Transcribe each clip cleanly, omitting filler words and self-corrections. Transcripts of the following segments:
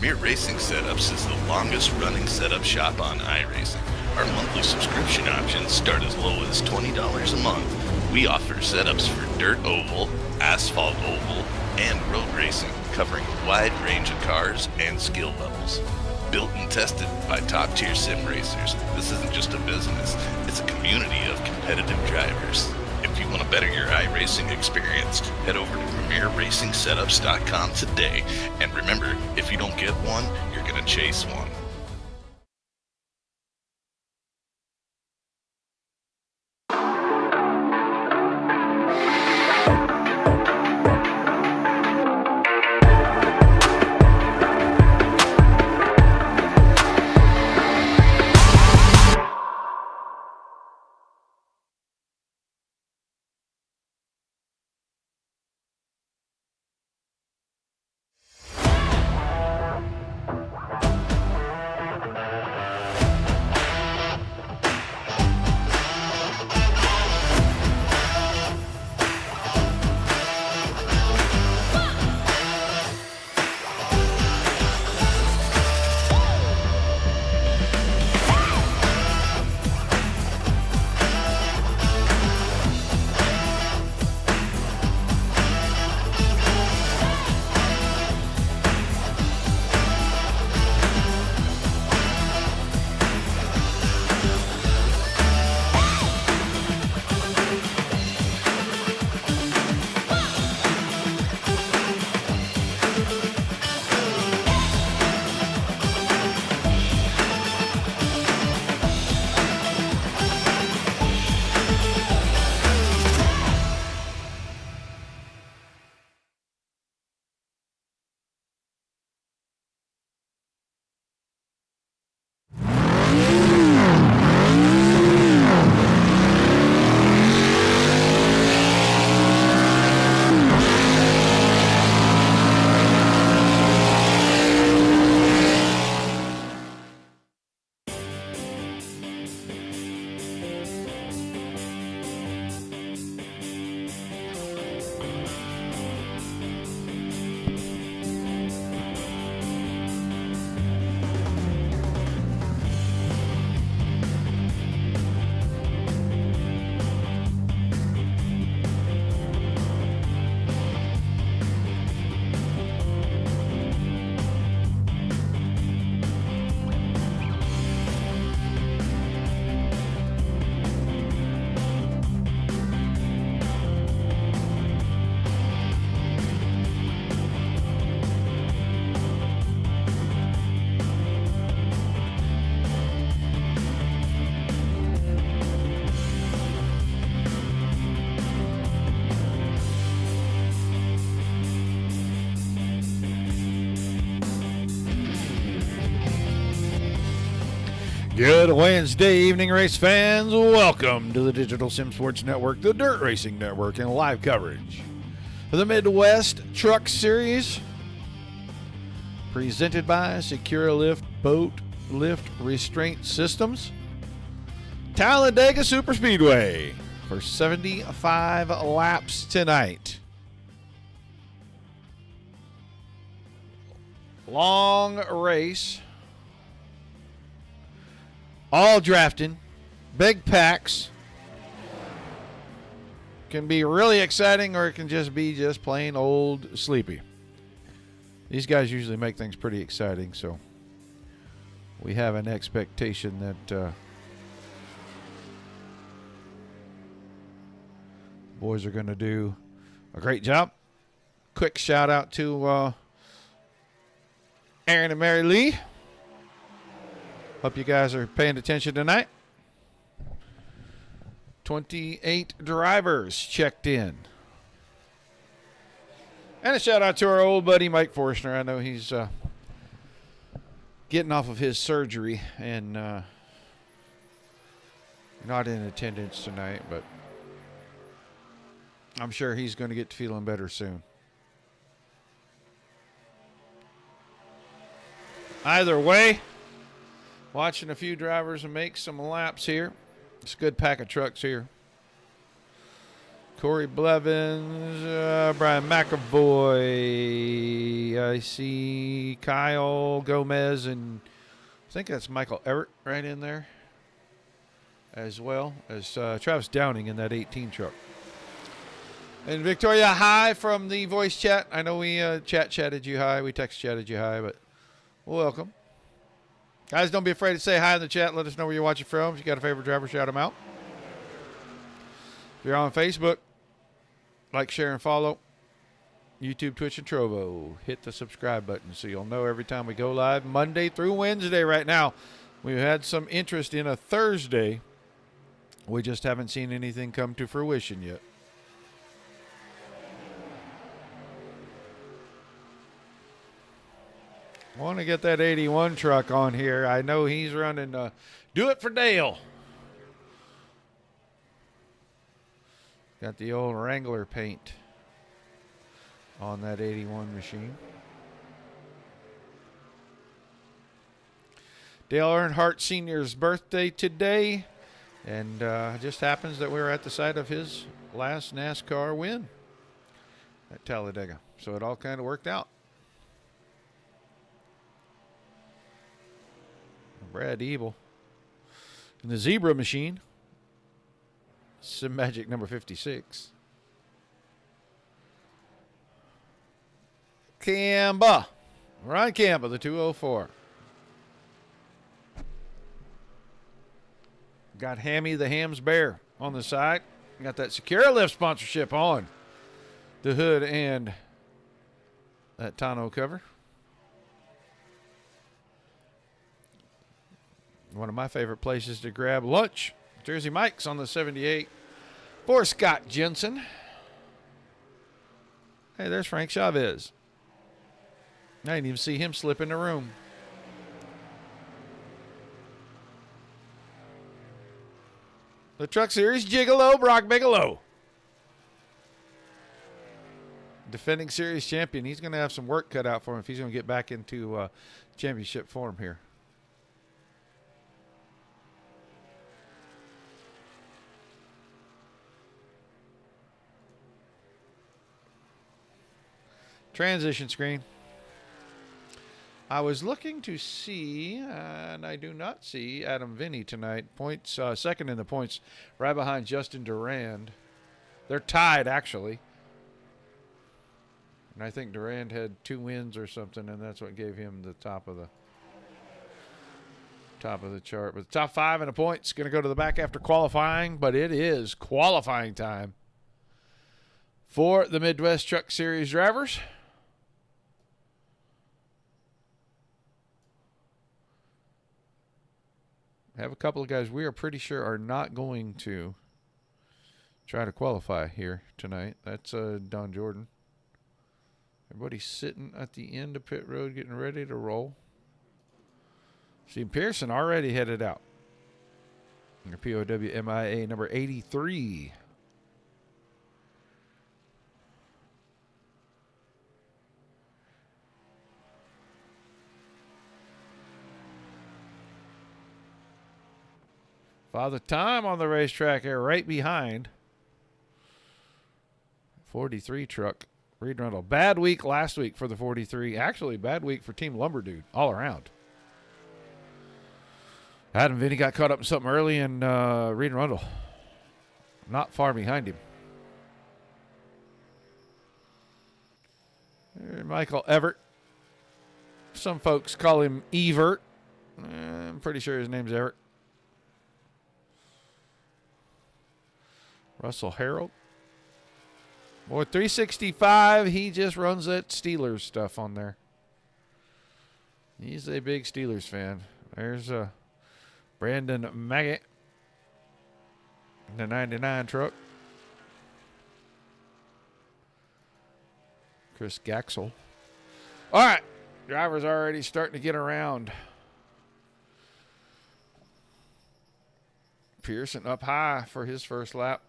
Premier Racing Setups is the longest running setup shop on iRacing. Our monthly subscription options start as low as $20 a month. We offer setups for dirt oval, asphalt oval, and road racing, covering a wide range of cars and skill levels. Built and tested by top-tier sim racers, this isn't just a business, it's a community of competitive drivers. If you want to better your iRacing experience, head over to PremierRacingSetups.com today. And remember, if you don't get one, you're going to chase one. Good Wednesday evening, race fans. Welcome to the Digital Sim Sports Network, the Dirt Racing Network, and live coverage of the Midwest Truck Series, presented by SecureALift Boat Lift Restraint Systems, Talladega Super Speedway for 75 laps tonight. Long race. All drafting, big packs. Can be really exciting, or it can just be just plain old sleepy. These guys usually make things pretty exciting, so we have an expectation that boys are going to do a great job. Quick shout out to Aaron and Mary Lee. Hope you guys are paying attention tonight. 28 drivers checked in. And a shout out to our old buddy Mike Forstner. I know he's getting off of his surgery and not in attendance tonight, but I'm sure he's going to get to feeling better soon. Either way, watching a few drivers and make some laps here. It's a good pack of trucks here. Corey Blevins, Brian McAvoy. I see Kyle Gomez, and I think that's Michael Everett right in there, as well as Travis Downing in that 18 truck. And Victoria, hi from the voice chat. I know we chatted you hi. We text chatted you hi, but welcome. Guys, don't be afraid to say hi in the chat. Let us know where you're watching from. If you got a favorite driver, shout them out. If you're on Facebook, like, share, and follow. YouTube, Twitch, and Trovo. Hit the subscribe button so you'll know every time we go live Monday through Wednesday right now. We've had some interest in a Thursday. We just haven't seen anything come to fruition yet. I want to get that 81 truck on here. I know he's running Do It for Dale. Got the old Wrangler paint on that 81 machine. Dale Earnhardt Sr.'s birthday today. And it just happens that we were at the site of his last NASCAR win at Talladega. So it all kind of worked out. Brad Ebel in the Zebra machine. Sim Magic number 56. Camba. Ryan Camba, the 204. Got Hammy the Hams Bear on the side. Got that SecureALift sponsorship on the hood and that tonneau cover. One of my favorite places to grab lunch. Jersey Mike's on the 78 for Scott Jensen. Hey, there's Frank Chavez. I didn't even see him slip in the room. The Truck Series Gigolo, Brock Bigelow. Defending series champion. He's going to have some work cut out for him if he's going to get back into championship form here. Transition screen. I was looking to see, and I do not see Adam Vinny tonight. Points, second in the points, right behind Justin Durand. They're tied, actually. And I think Durand had 2 wins or something, and that's what gave him the top of the chart. But the top 5 in the points going to go to the back after qualifying, but it is qualifying time for the Midwest Truck Series drivers. Have a couple of guys we are pretty sure are not going to try to qualify here tonight. That's Don Jordan. Everybody's sitting at the end of pit road getting ready to roll. See, Pearson already headed out. Your POW MIA number 83. Father Time on the racetrack here, right behind. 43 truck, Reed Rundle. Bad week last week for the 43. Actually, bad week for Team Lumber Dude all around. Adam Vinny got caught up in something early, and Reed Rundle not far behind him. Michael Everett. Some folks call him Evert. I'm pretty sure his name's Everett. Russell Harold. Boy, 365, he just runs that Steelers stuff on there. He's a big Steelers fan. There's Brandon Maggot. The 99 truck. Chris Gaxel. All right. Driver's already starting to get around. Pearson up high for his first lap.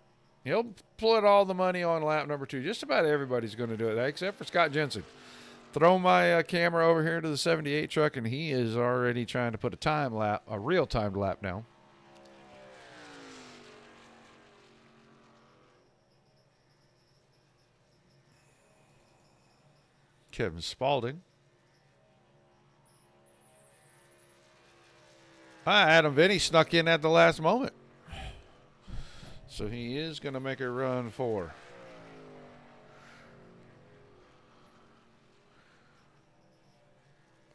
He'll put all the money on lap number 2. Just about everybody's going to do it, except for Scott Jensen. Throw my camera over here to the 78 truck, and he is already trying to put a real-timed lap down. Kevin Spaulding. Adam Vinny snuck in at the last moment. So he is going to make a run for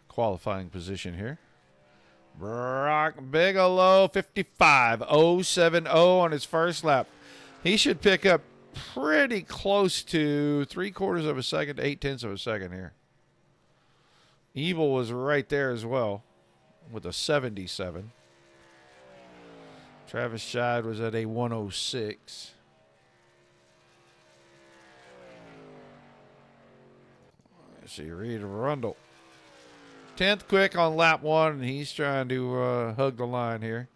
qualifying position here. Brock Bigelow, 55.070 on his first lap. He should pick up pretty close to 3/4 of a second to 8/10 of a second here. Evil was right there as well with a 77. Travis Scheid was at a 106. Let's see, Reed Rundle. 10th quick on lap 1, and he's trying to hug the line here.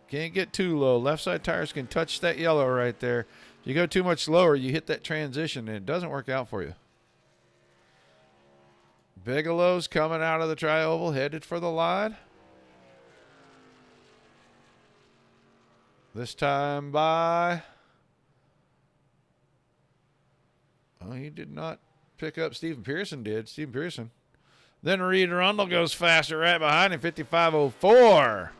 Can't get too low. Left side tires can touch that yellow right there. If you go too much lower, you hit that transition, and it doesn't work out for you. Bigelow's coming out of the tri-oval, headed for the line. This time by... Oh, he did not pick up. Stephen Pearson did. Stephen Pearson. Then Reed Rundle goes faster right behind him, 55.04.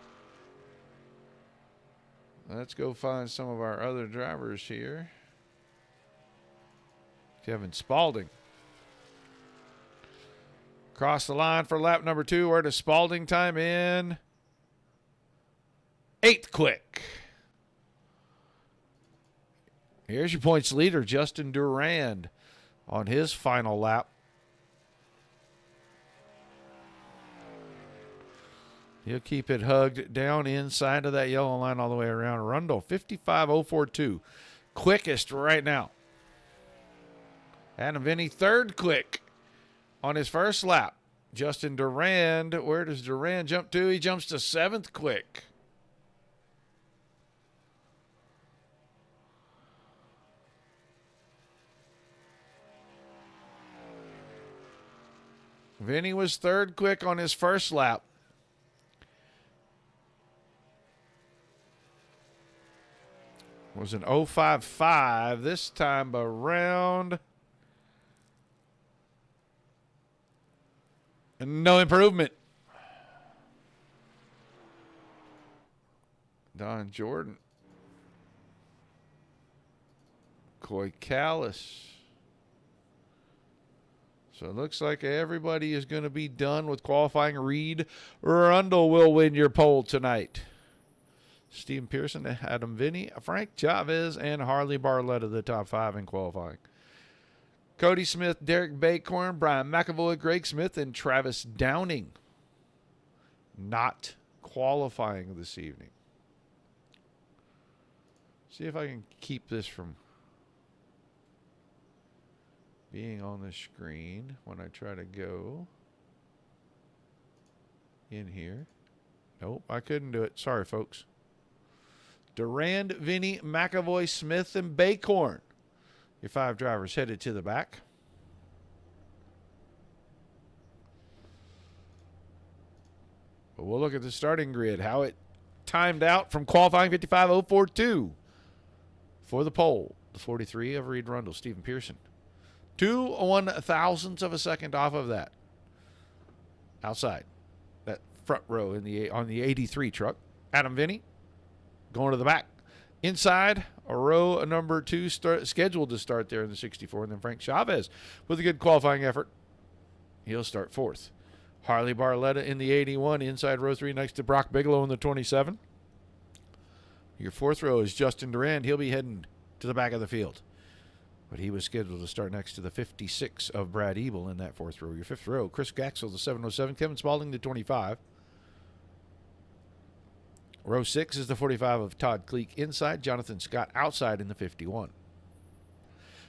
Let's go find some of our other drivers here. Kevin Spaulding. Cross the line for lap number 2. Where does Spaulding time in? 8th quick. Here's your points leader, Justin Durand, on his final lap. He'll keep it hugged down inside of that yellow line all the way around. Rundle, 55.042. Quickest right now. Adam Vinny, 3rd quick on his first lap. Justin Durand, where does Durand jump to? He jumps to 7th quick. Vinny was 3rd quick on his first lap. Was an 0.55 this time around. And no improvement. Don Jordan. Coy Callis. So it looks like everybody is going to be done with qualifying. Reed Rundle will win your pole tonight. Stephen Pearson, Adam Vinny, Frank Chavez, and Harley Barletta, the top 5 in qualifying. Cody Smith, Derek Bacorn, Brian McAvoy, Greg Smith, and Travis Downing not qualifying this evening. See if I can keep this from being on the screen when I try to go in here. Nope, I couldn't do it. Sorry, folks. Durand, Vinny, McAvoy, Smith, and Bacorn. Your 5 drivers headed to the back. But we'll look at the starting grid, how it timed out from qualifying. 55.042 for the pole. The 43 of Reed Rundle, Stephen Pearson. 2 1,000ths of a second off of that. Outside that front row on the 83 truck. Adam Vinny going to the back. Inside, a row number 2 scheduled to start there in the 64. And then Frank Chavez with a good qualifying effort. He'll start 4th. Harley Barletta in the 81, inside row 3 next to Brock Bigelow in the 27. Your 4th row is Justin Durand. He'll be heading to the back of the field. But he was scheduled to start next to the 56 of Brad Ebel in that 4th row. Your 5th row, Chris Gaxel, the 707. Kevin Spaulding, the 25. Row 6 is the 45 of Todd Kleek inside. Jonathan Scott outside in the 51.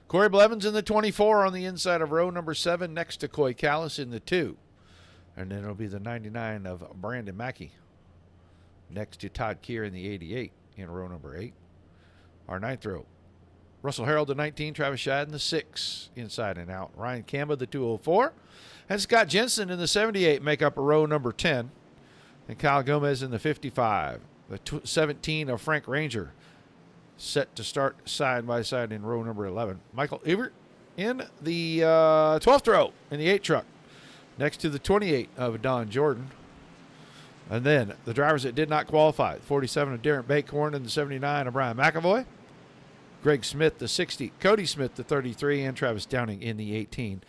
Corey Blevins in the 24 on the inside of row number 7 next to Coy Callis in the 2. And then it'll be the 99 of Brandon Mackey next to Todd Keir in the 88 in row number 8. Our 9th row, Russell Harrell, the 19, Travis Scheid in the 6, inside and out. Ryan Camba, the 204. And Scott Jensen in the 78 make up row number 10. And Kyle Gomez in the 55. The 17 of Frank Ranger set to start side by side in row number 11. Michael Ebert in the 12th row in the 8 truck next to the 28 of Don Jordan. And then the drivers that did not qualify, 47 of Darren Bakhorn and the 79 of Brian McAvoy. Greg Smith, the 60, Cody Smith, the 33, and Travis Downing in the 18,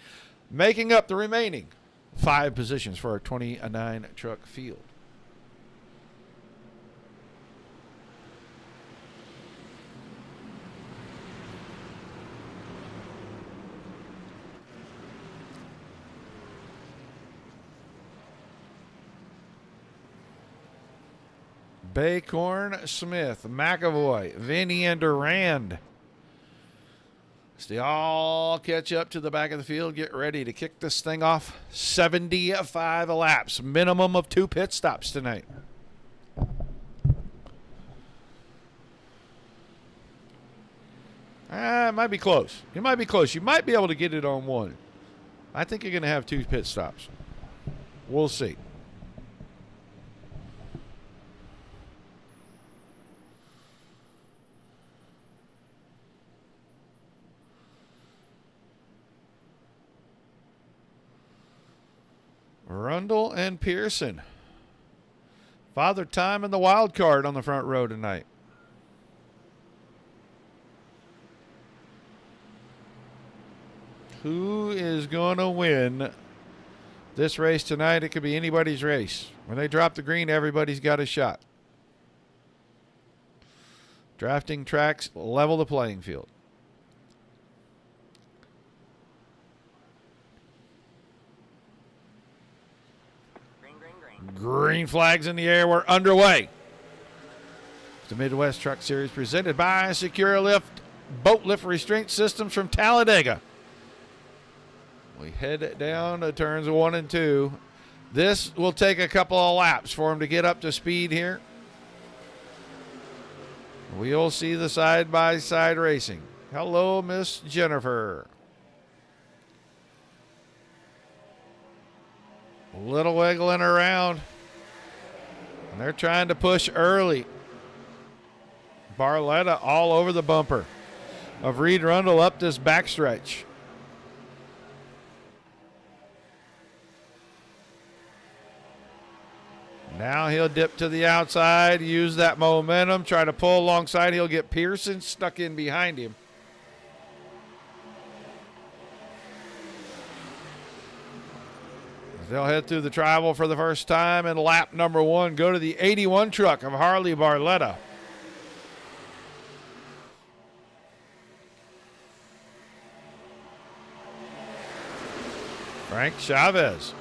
making up the remaining 5 positions for our 29 truck field. Bakhorn, Smith, McAvoy, Vinny, and Durand. As they all catch up to the back of the field, get ready to kick this thing off. 75 laps, minimum of 2 pit stops tonight. It might be close. It might be close. You might be able to get it on 1. I think you're going to have 2 pit stops. We'll see. Rundle and Pearson. Father Time and the wild card on the front row tonight. Who is going to win this race tonight? It could be anybody's race. When they drop the green, everybody's got a shot. Drafting tracks level the playing field. Green flags in the air. We're underway. The Midwest Truck Series presented by SecureALift Boat Lift Restraint Systems from Talladega. We head down to turns 1 and 2. This will take a couple of laps for him to get up to speed here. We'll see the side-by-side racing. Hello, Miss Jennifer. A little wiggling around. And they're trying to push early. Barletta all over the bumper of Reed Rundle up this backstretch. Now he'll dip to the outside, use that momentum, try to pull alongside. He'll get Pearson stuck in behind him. They'll head through the tribal for the first time in lap number 1. Go to the 81 truck of Harley Barletta. Frank Chavez.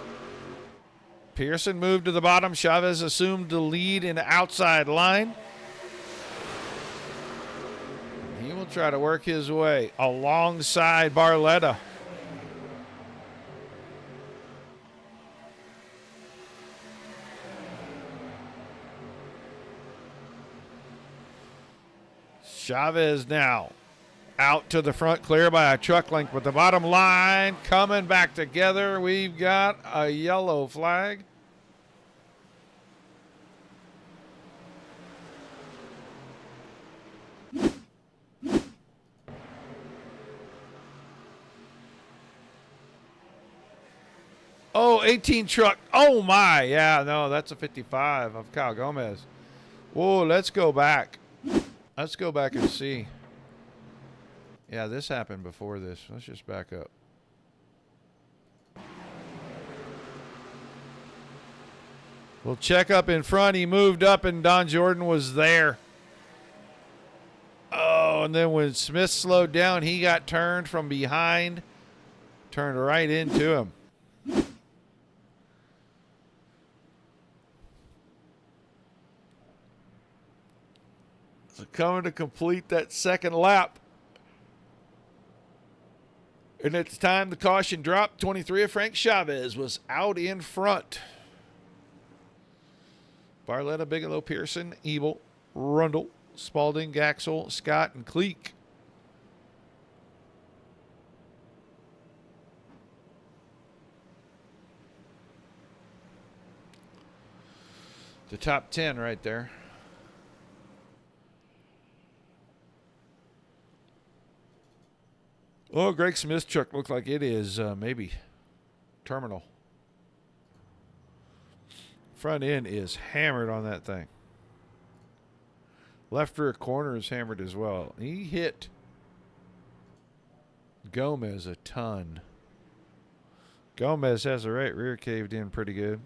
Pearson moved to the bottom. Chavez assumed the lead in the outside line. He will try to work his way alongside Barletta. Chavez now out to the front, clear by a truck length, but the bottom line coming back together. We've got a yellow flag. Oh, 18 truck. Oh, my. Yeah, no, that's a 55 of Kyle Gomez. Whoa, let's go back. Let's go back and see. Yeah, this happened before this. Let's just back up. We'll check up in front. He moved up and Don Jordan was there. Oh, and then when Smith slowed down, he got turned from behind. Turned right into him. So coming to complete that second lap. And it's time the caution dropped. 23 of Frank Chavez was out in front. Barletta, Bigelow, Pearson, Ebel, Rundle, Spalding, Gaxel, Scott, and Cleek. The top 10 right there. Oh, Greg Smith's truck looks like it is maybe terminal. Front end is hammered on that thing. Left rear corner is hammered as well. He hit Gomez a ton. Gomez has the right rear caved in pretty good.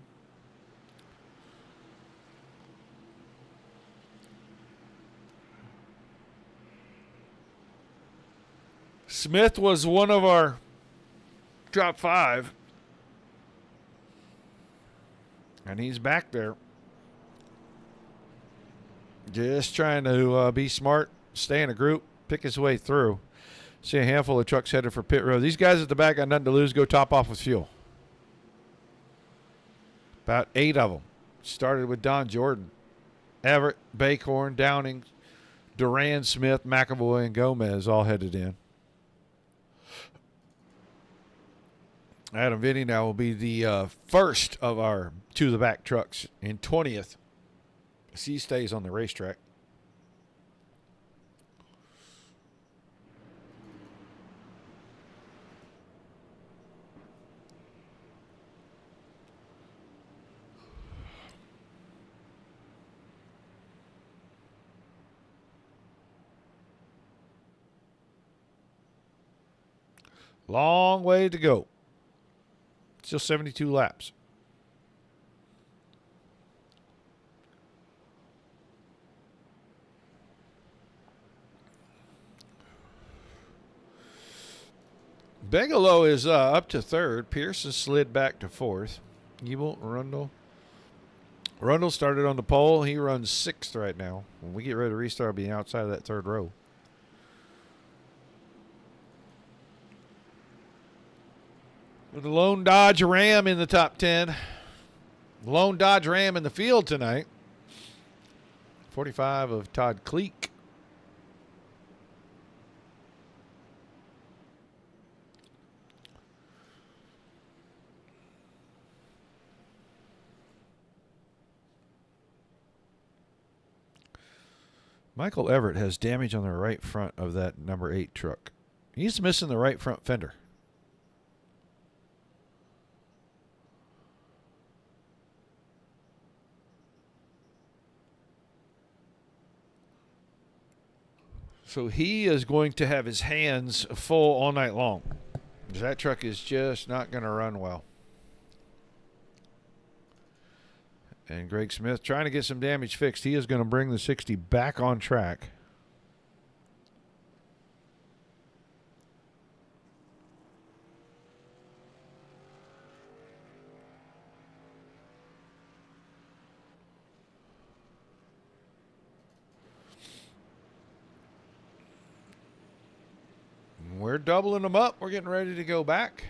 Smith was one of our top 5. And he's back there. Just trying to be smart, stay in a group, pick his way through. See a handful of trucks headed for pit road. These guys at the back got nothing to lose. Go top off with fuel. About 8 of them. Started with Don Jordan. Everett, Bacorn, Downing, Duran, Smith, McAvoy, and Gomez all headed in. Adam Vinny now will be the first of our to-the-back trucks in 20th. He stays on the racetrack. Long way to go. Still 72 laps. Bigelow is up to 3rd. Pearson slid back to 4th. Ebel, Rundle. Rundle started on the pole. He runs 6th right now. When we get ready to restart, being outside of that 3rd row. With the lone Dodge Ram in the top 10. Lone Dodge Ram in the field tonight. 45 of Todd Cleek. Michael Everett has damage on the right front of that number 8 truck. He's missing the right front fender. So he is going to have his hands full all night long. That truck is just not going to run well. And Greg Smith trying to get some damage fixed. He is going to bring the 60 back on track. We're doubling them up. We're getting ready to go back.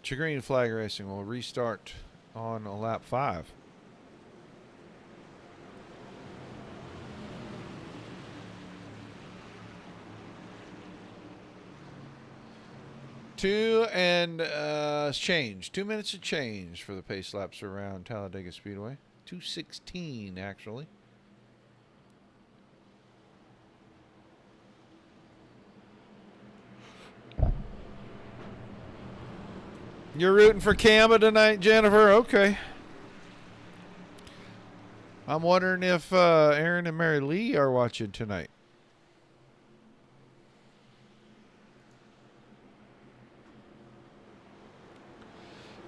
Green Flag Racing will restart on lap 5. Change. 2 minutes of change for the pace laps around Talladega Speedway. 2:16 actually. You're rooting for Camba tonight, Jennifer? Okay. I'm wondering if Aaron and Mary Lee are watching tonight.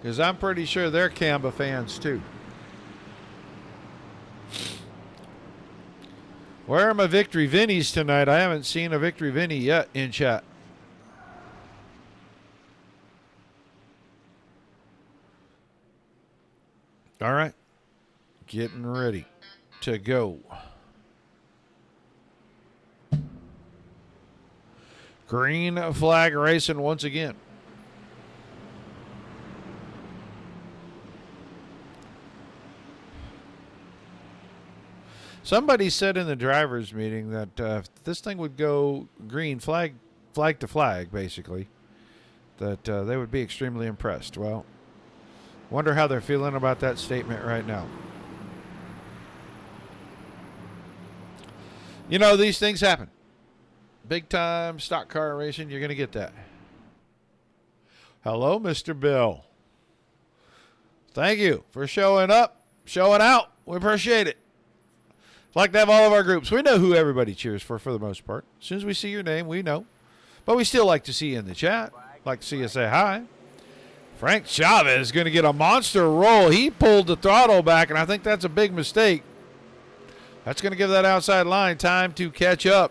Because I'm pretty sure they're Camba fans too. Where are my Victory Vinnies tonight? I haven't seen a Victory Vinny yet in chat. All right. Getting ready to go. Green Flag Racing once again. Somebody said in the drivers' meeting that if this thing would go green flag to flag, basically, that they would be extremely impressed. Well, wonder how they're feeling about that statement right now. You know, these things happen. big time stock car racing, you're going to get that. Hello, Mr. Bill. Thank you for showing up, showing out. We appreciate it. Like to have all of our groups. We know who everybody cheers for the most part. As soon as we see your name, we know. But we still like to see you in the chat. Like to see you say hi. Frank Chavez is going to get a monster roll. He pulled the throttle back, and I think that's a big mistake. That's going to give that outside line time to catch up.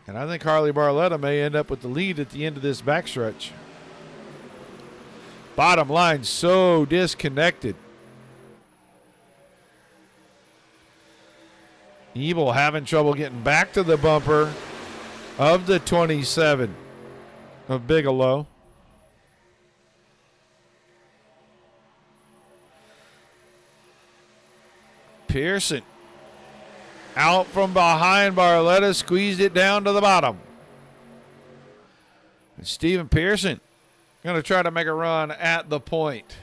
And I think Harley Barletta may end up with the lead at the end of this backstretch. Bottom line so disconnected. Evil having trouble getting back to the bumper of the 27 of Bigelow. Pearson out from behind Barletta, squeezed it down to the bottom. And Steven Pearson going to try to make a run at the point.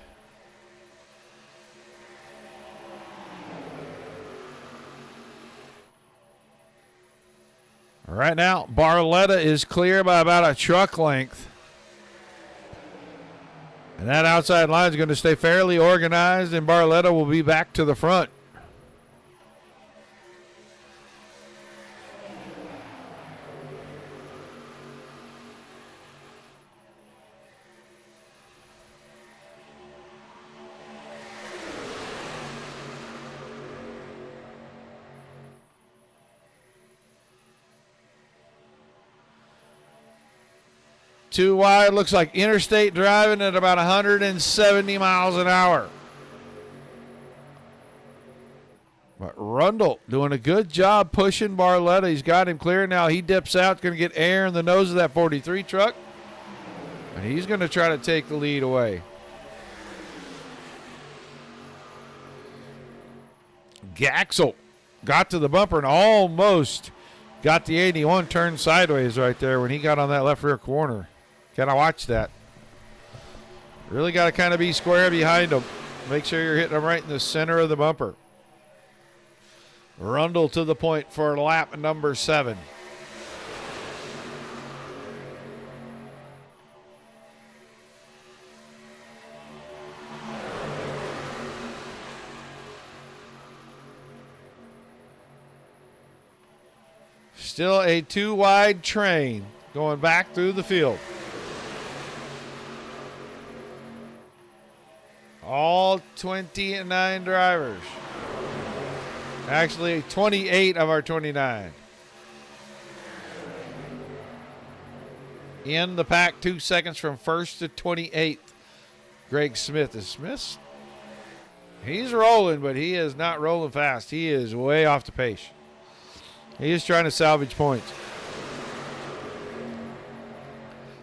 Right now, Barletta is clear by about a truck length. And that outside line is going to stay fairly organized, and Barletta will be back to the front. Too wide, looks like interstate driving at about 170 miles an hour. But Rundle doing a good job pushing Barletta. He's got him clear now. He dips out, going to get air in the nose of that 43 truck. And he's going to try to take the lead away. Gaxel got to the bumper and almost got the 81 turned sideways right there when he got on that left rear corner. Can I watch that? Really got to kind of be square behind him. Make sure you're hitting him right in the center of the bumper. Rundle to the point for lap number 7. Still a 2-wide train going back through the field. All 29 drivers. Actually, 28 of our 29. In the pack, 2 seconds from first to 28th. Greg Smith is Smith. He's rolling, but he is not rolling fast. He is way off the pace. He is trying to salvage points.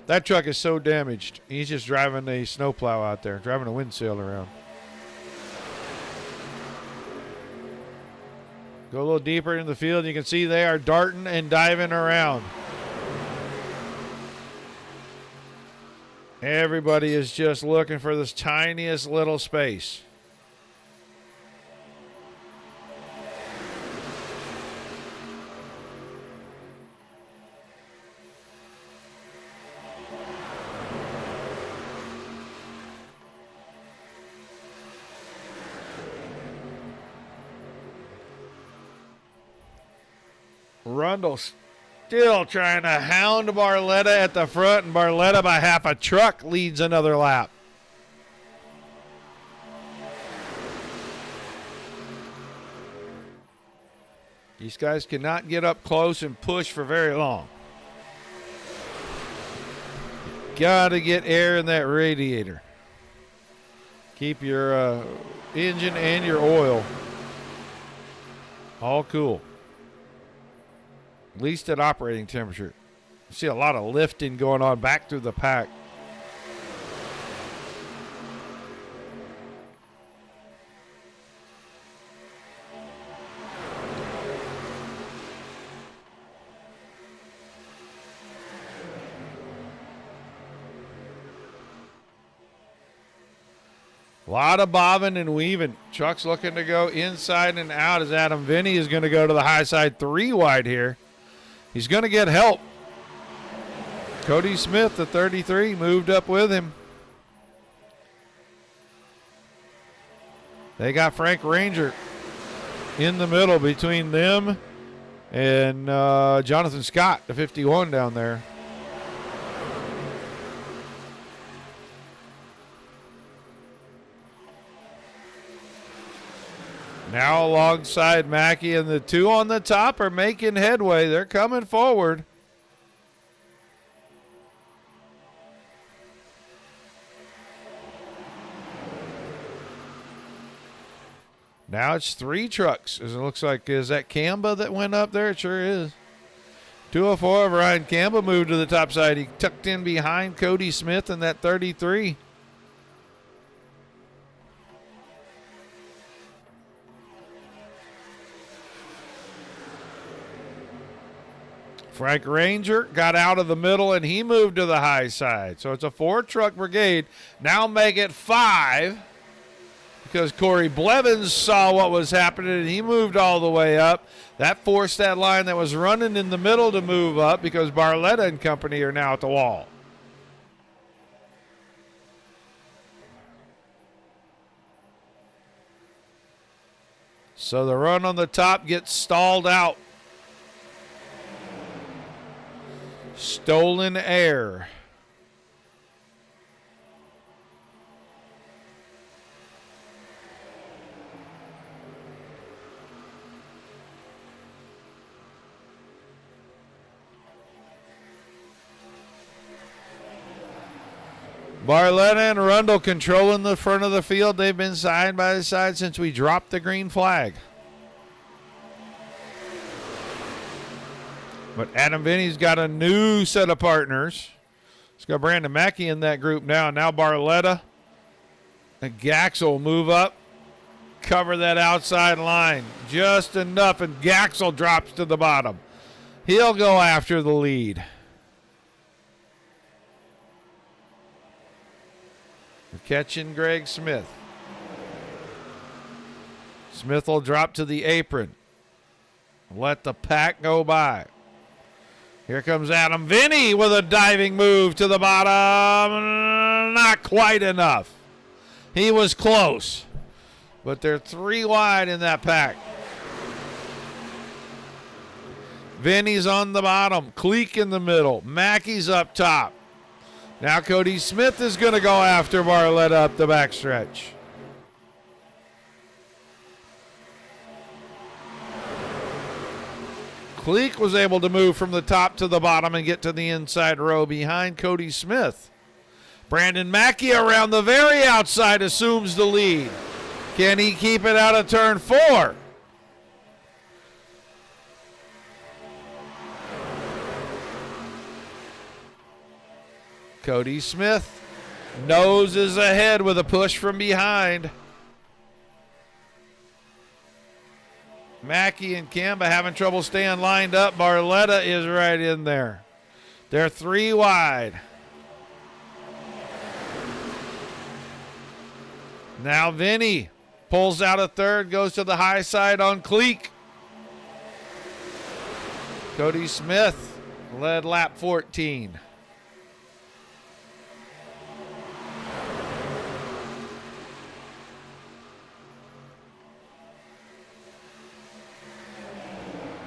That truck is so damaged. He's just driving a snowplow out there, driving a windsail around. Go a little deeper in the field. You can see they are darting and diving around. Everybody is just looking for this tiniest little space. Rundle still trying to hound Barletta at the front, and Barletta by half a truck leads another lap. These guys cannot get up close and push for very long. Got to get air in that radiator. Keep your engine and your oil all cool. At least at operating temperature. You see a lot of lifting going on back through the pack. A lot of bobbing and weaving. Truck's looking to go inside and out as Adam Vinny is going to go to the high side 3 wide here. He's going to get help. Cody Smith, the 33, moved up with him. They got Frank Ranger in the middle between them and Jonathan Scott, the 51 down there. Now alongside Mackey, and the two on the top are making headway. They're coming forward. Now it's 3 trucks. As it looks like, is that Camba that went up there? It sure is. 204 of Ryan Camba moved to the top side. He tucked in behind Cody Smith in that 33. Frank Ranger got out of the middle, and he moved to the high side. So it's a 4-truck brigade. Now make it 5 because Corey Blevins saw what was happening, and he moved all the way up. That forced that line that was running in the middle to move up because Barletta and company are now at the wall. So the run on the top gets stalled out. Stolen air. Barletta and Rundle controlling the front of the field. They've been side by side since we dropped the green flag. But Adam Vinny's got a new set of partners. He's got Brandon Mackey in that group now. Now Barletta and Gaxel move up, cover that outside line just enough, and Gaxel drops to the bottom. He'll go after the lead. We're catching Greg Smith. Smith will drop to the apron. Let the pack go by. Here comes Adam Vinny with a diving move to the bottom. Not quite enough. He was close. But they're 3 wide in that pack. Vinny's on the bottom. Cleek in the middle. Mackey's up top. Now Cody Smith is going to go after Barletta up the backstretch. Cleek was able to move from the top to the bottom and get to the inside row behind Cody Smith. Brandon Mackey around the very outside assumes the lead. Can he keep it out of turn 4? Cody Smith noses ahead with a push from behind. Mackey and Camba having trouble staying lined up. Barletta is right in there. They're 3 wide. Now Vinny pulls out a third, goes to the high side on Cleek. Cody Smith led lap 14.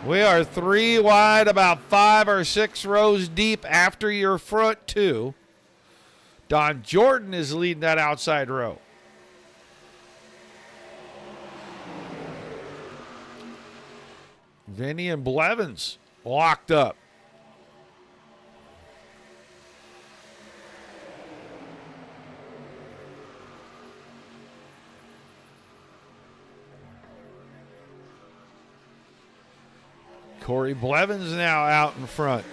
We are 3 wide, about 5 or 6 rows deep after your front 2. Don Jordan is leading that outside row. Vinny and Blevins locked up. Corey Blevins now out in front.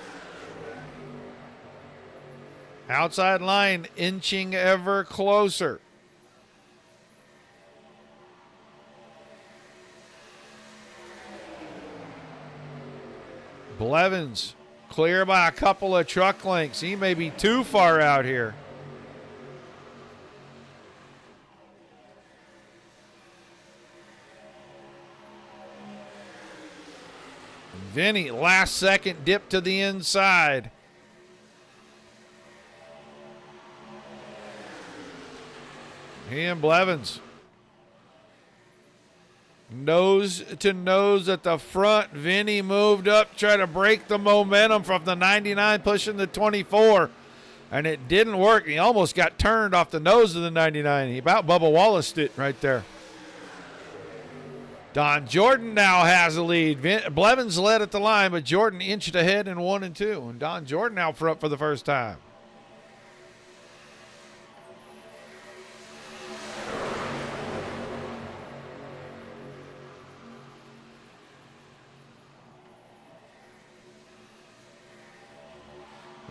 Outside line inching ever closer. Blevins clear by a couple of truck lengths. He may be too far out here. Vinny, last second dip to the inside. He and Blevins. Nose to nose at the front. Vinny moved up, tried to break the momentum from the 99, pushing the 24. And it didn't work. He almost got turned off the nose of the 99. He about Bubba Wallaced it right there. Don Jordan now has a lead. Blevins led at the line, but Jordan inched ahead in 1 and 2. And Don Jordan out front for the first time.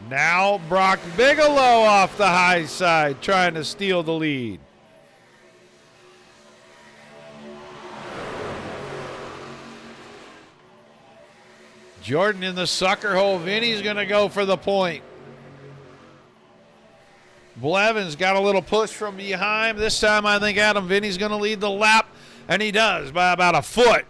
Now Brock Bigelow off the high side trying to steal the lead. Jordan in the sucker hole. Vinny's going to go for the point. Blevins got a little push from behind. This time I think Adam Vinny's going to lead the lap, and he does by about a foot.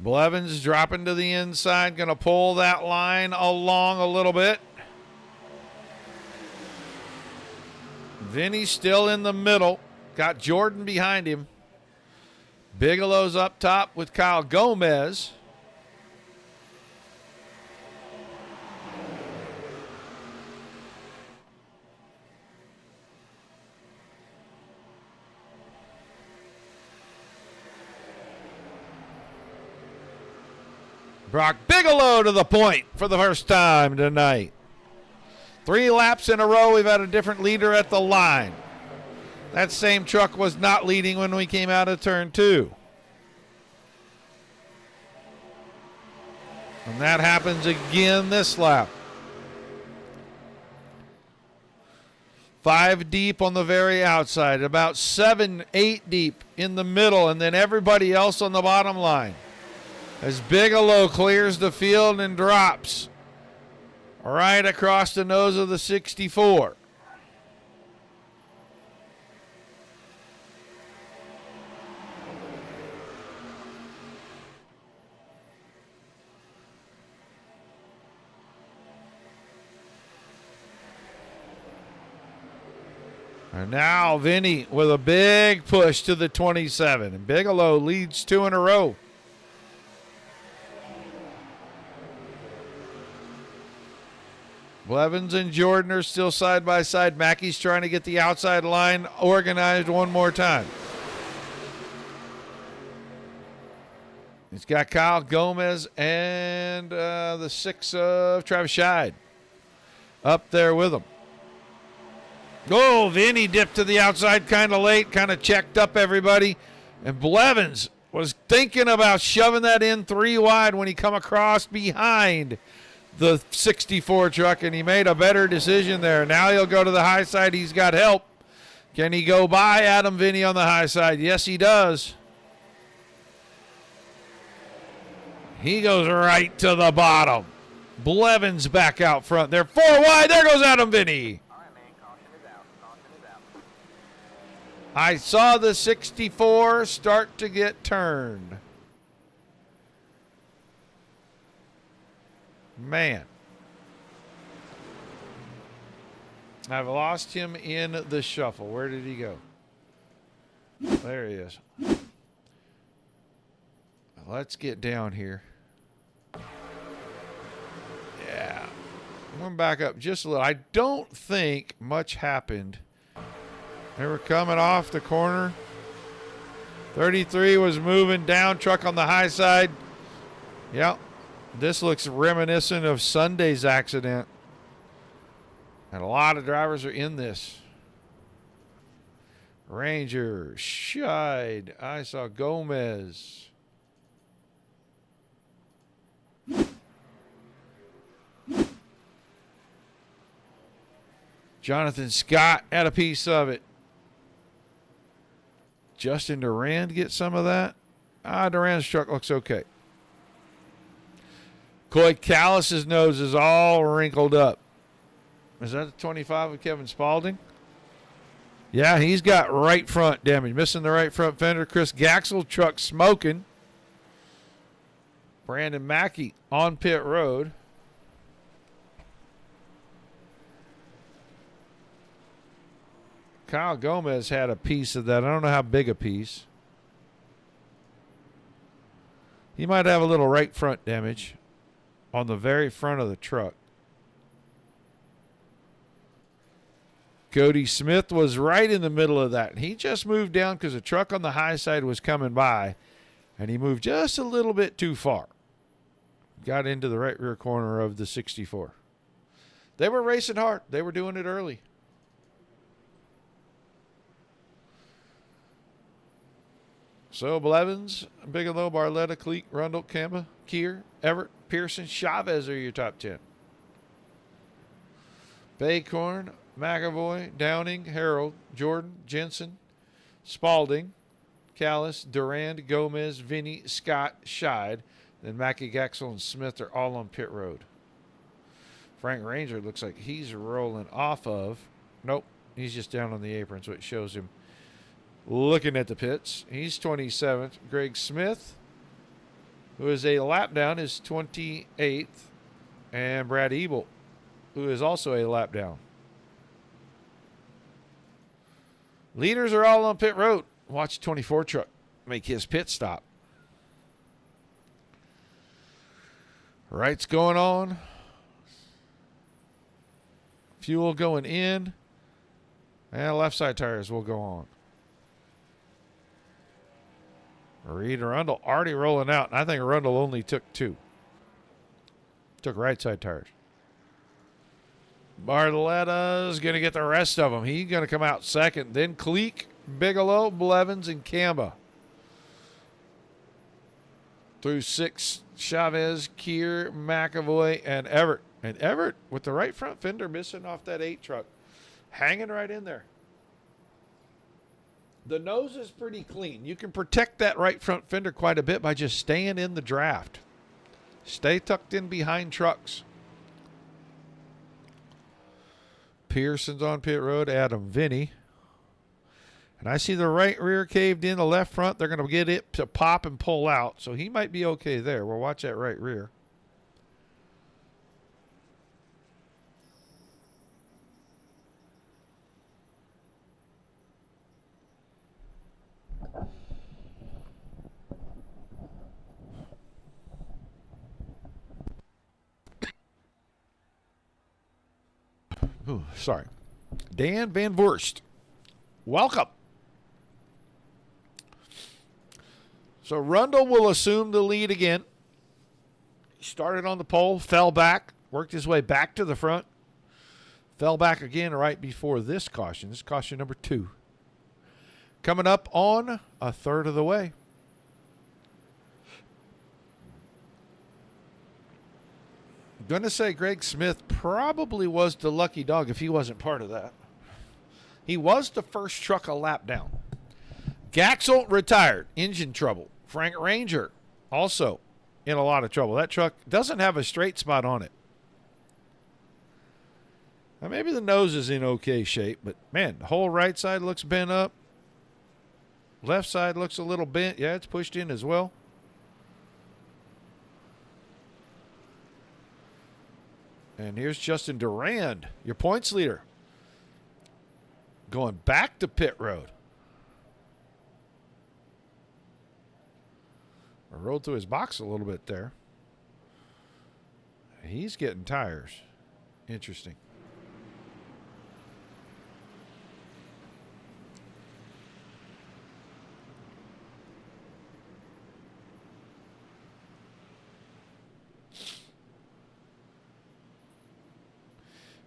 Blevins dropping to the inside, going to pull that line along a little bit. Vinny still in the middle, got Jordan behind him. Bigelow's up top with Kyle Gomez. Brock Bigelow to the point for the first time tonight. 3 laps in a row, we've had a different leader at the line. That same truck was not leading when we came out of turn 2. And that happens again this lap. 5 deep on the very outside, about 7, 8 deep in the middle, and then everybody else on the bottom line. As Bigelow clears the field and drops right across the nose of the 64. And now Vinny with a big push to the 27. And Bigelow leads 2 in a row. Blevins and Jordan are still side by side. Mackey's trying to get the outside line organized one more time. He's got Kyle Gomez and the 6 of Travis Scheid up there with him. Oh, Vinny dipped to the outside kind of late, kind of checked up everybody. And Blevins was thinking about shoving that in 3 wide when he come across behind the 64 truck, and he made a better decision there. Now he'll go to the high side. He's got help. Can he go by Adam Vinny on the high side? Yes, he does. He goes right to the bottom. Blevins back out front. They're 4 wide. There goes Adam Vinny. All right, man. Caution is out. Caution is out. I saw the 64 start to get turned. Man. I've lost him in the shuffle. Where did he go? There he is. Let's get down here. Yeah. I'm going to back up just a little. I don't think much happened. They were coming off the corner. 33 was moving down, truck on the high side. Yep. This looks reminiscent of Sunday's accident. And a lot of drivers are in this. Ranger, Scheid, I saw Gomez. Jonathan Scott had a piece of it. Justin Durand get some of that? Durand's truck looks okay. Coy Callis's nose is all wrinkled up. Is that the 25 of Kevin Spaulding? Yeah, he's got right front damage. Missing the right front fender. Chris Gaxel, truck smoking. Brandon Mackey on pit road. Kyle Gomez had a piece of that. I don't know how big a piece. He might have a little right front damage on the very front of the truck. Cody Smith was right in the middle of that. He just moved down because the truck on the high side was coming by, and he moved just a little bit too far. Got into the right rear corner of the 64. They were racing hard. They were doing it early. So, Blevins, Bigelow, Barletta, Cleek, Rundle, Kemba, Keir, Everett, Pearson, Chavez are your top 10. Baycorn, McAvoy, Downing, Harold, Jordan, Jensen, Spaulding, Callis, Durand, Gomez, Vinny, Scott, Scheid. Then Mackey, Gaxel, and Smith are all on pit road. Frank Ranger looks like he's rolling off of. Nope, he's just down on the apron, so it shows him looking at the pits. He's 27th. Greg Smith, who is a lap down, is 28th. And Brad Ebel, who is also a lap down. Leaders are all on pit road. Watch 24 truck make his pit stop. Right's going on. Fuel going in. And left side tires will go on. Reed Arundel already rolling out. I think Arundel only took 2. Took right side tires. Barletta's going to get the rest of them. He's going to come out second. Then Cleek, Bigelow, Blevins, and Kamba. Through 6, Chavez, Keir, McAvoy, and Everett. And Everett with the right front fender missing off that 8 truck. Hanging right in there. The nose is pretty clean. You can protect that right front fender quite a bit by just staying in the draft. Stay tucked in behind trucks. Pearson's on pit road. Adam Vinny. And I see the right rear caved in, the left front. They're going to get it to pop and pull out. So he might be okay there. We'll watch that right rear. Ooh, sorry. Dan Van Voorst. Welcome. So Rundle will assume the lead again. He started on the pole, fell back, worked his way back to the front, fell back again right before this caution. This is caution number 2. Coming up on a third of the way. I'm going to say Greg Smith probably was the lucky dog if he wasn't part of that. He was the first truck a lap down. Gaxel retired, engine trouble. Frank Ranger also in a lot of trouble. That truck doesn't have a straight spot on it. Now maybe the nose is in okay shape, but man, the whole right side looks bent up. Left side looks a little bent. Yeah, it's pushed in as well. And here's Justin Durand, your points leader, going back to pit road. I rode through his box a little bit there. He's getting tires. Interesting.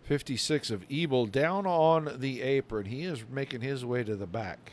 .56 of Ebel down on the apron. He is making his way to the back.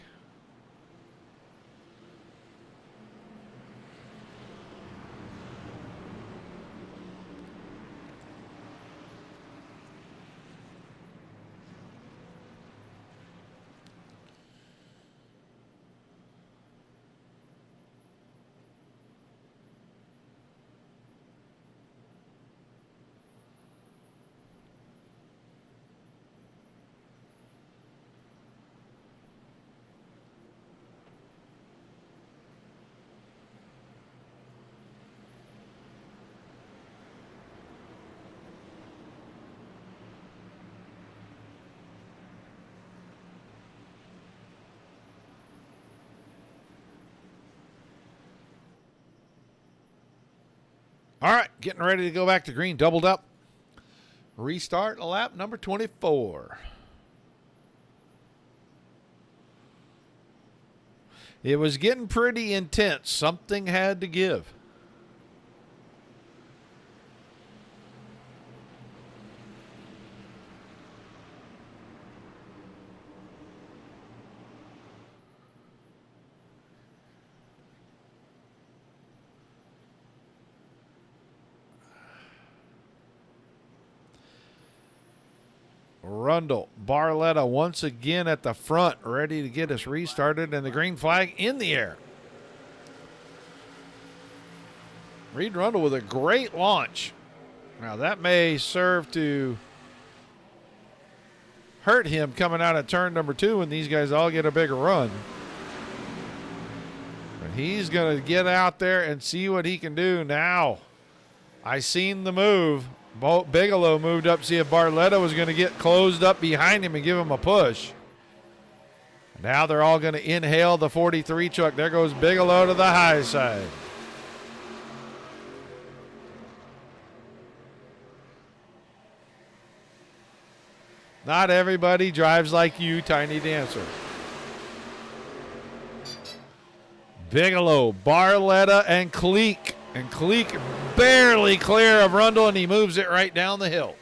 All right, getting ready to go back to green. Doubled up. Restart lap number 24. It was getting pretty intense. Something had to give. Rundle, Barletta once again at the front, ready to get us restarted, and the green flag in the air. Reed Rundle with a great launch. Now that may serve to hurt him coming out of turn number 2 when these guys all get a bigger run. But he's going to get out there and see what he can do now. I seen the move. Bigelow moved up to see if Barletta was going to get closed up behind him and give him a push. Now they're all going to inhale the 43 truck. There goes Bigelow to the high side. Not everybody drives like you, Tiny Dancer. Bigelow, Barletta, and Cleek. And Cleek barely clear of Rundle, and he moves it right down the hill.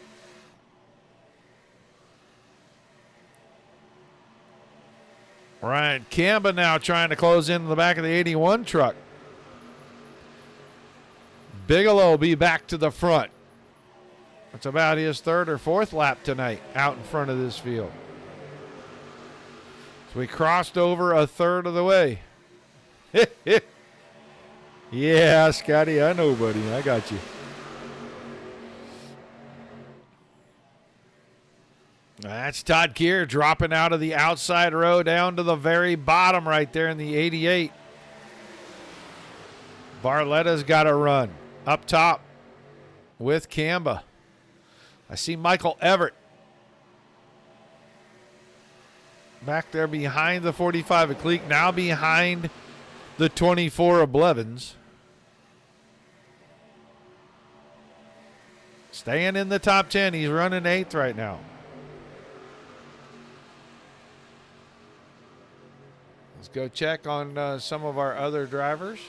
Ryan Camba now trying to close into the back of the 81 truck. Bigelow will be back to the front. That's about his 3rd or 4th lap tonight out in front of this field. So we crossed over a third of the way. Yeah, Scotty, I know, buddy. I got you. That's Todd Keir dropping out of the outside row down to the very bottom right there in the 88. Barletta's got to run up top with Camba. I see Michael Everett back there behind the 45 of Cleek, now behind the 24 of Blevins. Staying in the top 10. He's running 8th right now. Let's go check on some of our other drivers.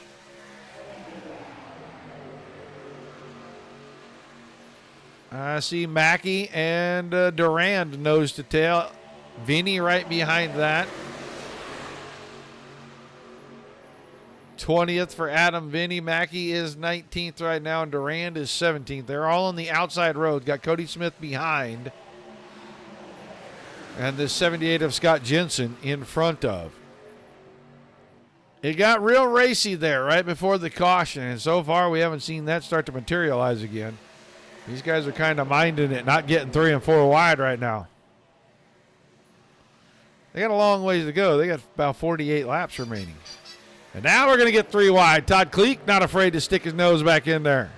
I see Mackey and Durand nose to tail. Vinny right behind that. 20th for Adam Vinny. Mackey is 19th right now, and Durand is 17th. They're all on the outside road. Got Cody Smith behind. And the 78 of Scott Jensen in front of. It got real racy there right before the caution, and so far we haven't seen that start to materialize again. These guys are kind of minding it, not getting 3 and 4 wide right now. They got a long ways to go. They got about 48 laps remaining. And now we're going to get 3 wide. Todd Cleek not afraid to stick his nose back in there.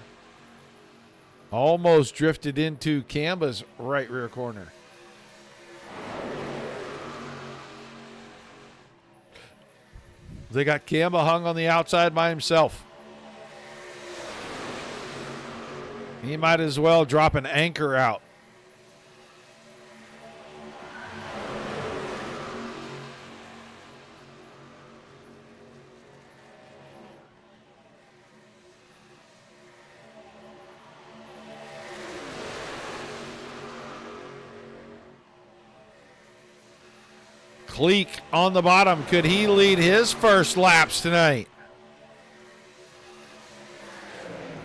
Almost drifted into Camba's right rear corner. They got Camba hung on the outside by himself. He might as well drop an anchor out. Cleek on the bottom. Could he lead his first laps tonight?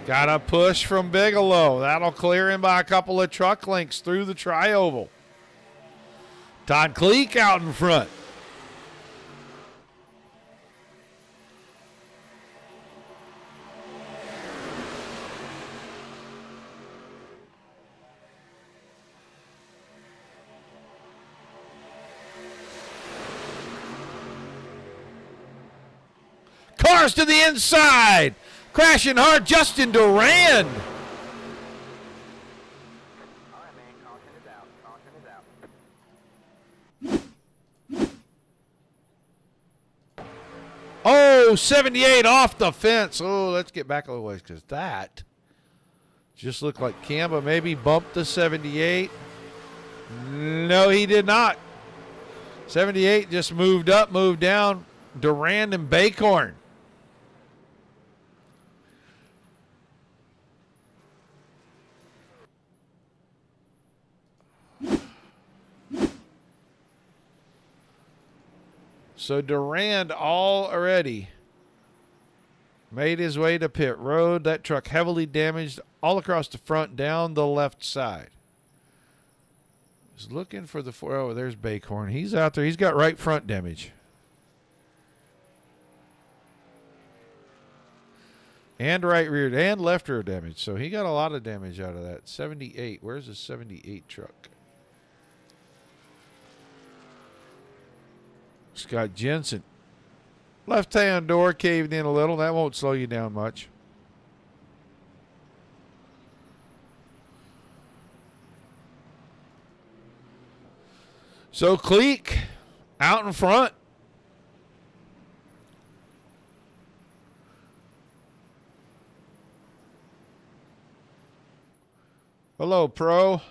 Got a push from Bigelow. That'll clear him by a couple of truck lengths through the tri-oval. Todd Cleek out in front. Cars to the inside. Crashing hard, Justin Durand. All right, man. Caution is out. Caution is out. Oh, 78 off the fence. Oh, let's get back a little ways because that Just looked like Camba maybe bumped the 78. No, he did not. 78 just moved up, moved down. Durand and Bacorn. So Durand already made his way to pit road. That truck heavily damaged all across the front, down the left side. He's looking for the four. Oh, there's Bacorn. He's out there. He's got right front damage. And right rear and left rear damage. So he got a lot of damage out of that. 78. Where's the 78 truck? Scott Jensen. Left-hand door caved in a little. That won't slow you down much. So Cleek out in front. Hello, Pro.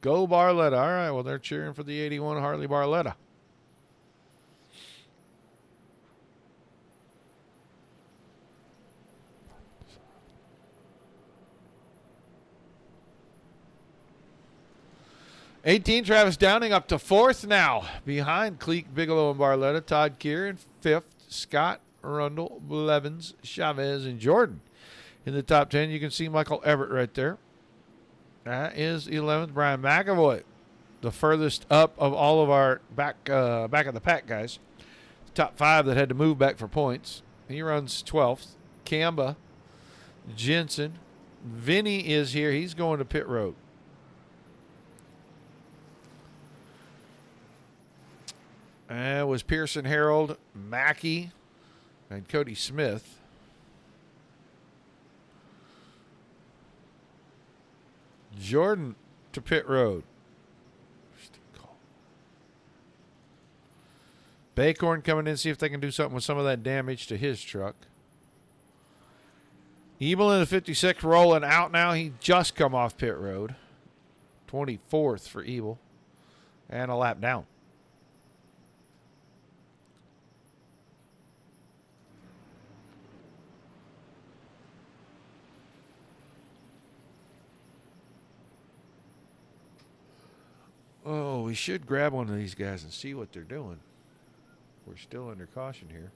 Go Barletta. All right, well, they're cheering for the 81 Harley Barletta. '18 Travis Downing up to 4th now, behind Cleek, Bigelow, and Barletta. Todd Keir in 5th. Scott, Rundle, Blevins, Chavez, and Jordan in the top 10. You can see Michael Everett right there. That is 11th. Brian McAvoy, the furthest up of all of our back of the pack guys. Top 5 that had to move back for points. He runs 12th. Camba, Jensen, Vinny is here. He's going to pit road. And it was Pearson, Harold, Mackey, and Cody Smith. Jordan to pit road. Bacorn coming in, see if they can do something with some of that damage to his truck. Ebel in the 56 rolling out now. He just come off pit road. 24th for Ebel. And a lap down. Oh, we should grab one of these guys and see what they're doing. We're still under caution here.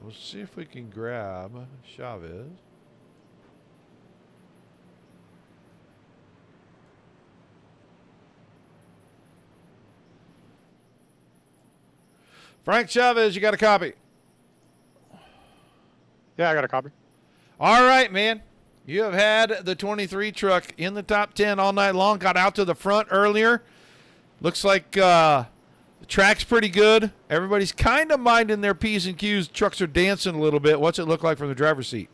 Let's see if we can grab Chavez. Frank Chavez, you got a copy? Yeah, I got a copy. All right, man. You have had the 23 truck in the top 10 all night long. Got out to the front earlier. Looks like the track's pretty good. Everybody's kind of minding their P's and Q's. Trucks are dancing a little bit. What's it look like from the driver's seat?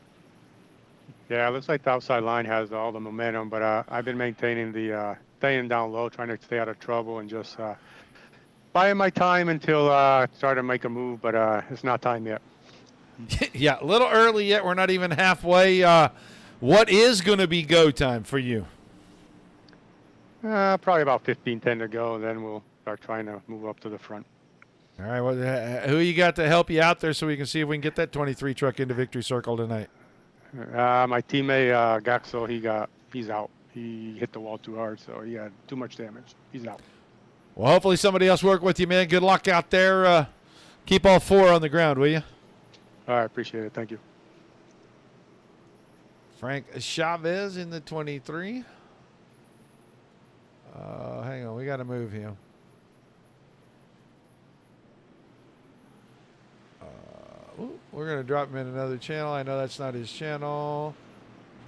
Yeah, it looks like the outside line has all the momentum, but I've been maintaining the staying down low, trying to stay out of trouble, and just buying my time until start to make a move, but it's not time yet. Yeah, a little early yet. We're not even halfway. What is going to be go time for you? Probably about 15-10 to go, then we'll start trying to move up to the front. All right, well, who you got to help you out there so we can see if we can get that 23 truck into victory circle tonight? My teammate Gaxel, he's out. He hit the wall too hard, so he had too much damage. He's out. Well, hopefully somebody else work with you, man. Good luck out there. Keep all 4 on the ground, will you? All right, appreciate it. Thank you. Frank Chavez in the 23. Hang on, we got to move him. We're going to drop him in another channel. I know that's not his channel.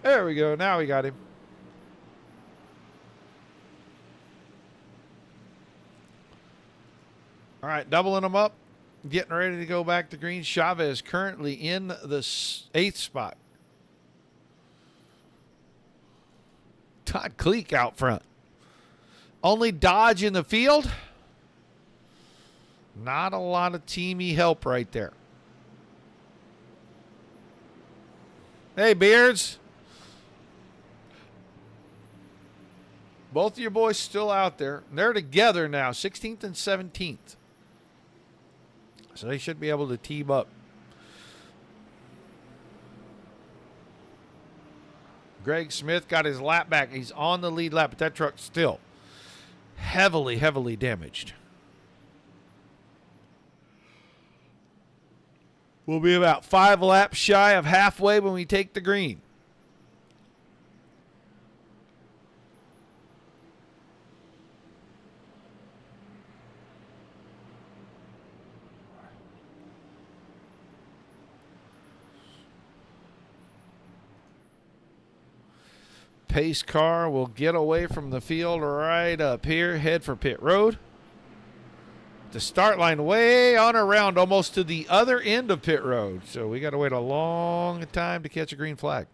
There we go. Now we got him. right, doubling them up, getting ready to go back to green. Chavez currently in the 8th spot. Todd Kleek out front. Only Dodge in the field. Not a lot of teamy help right there. Hey, Beards. Both of your boys still out there. They're together now, 16th and 17th. So they should be able to team up. Greg Smith got his lap back. He's on the lead lap, but that truck's still heavily, heavily damaged. We'll be about 5 laps shy of halfway when we take the green. Pace car will get away from the field right up here, head for pit road. The start line way on around, almost to the other end of pit road. So we got to wait a long time to catch a green flag.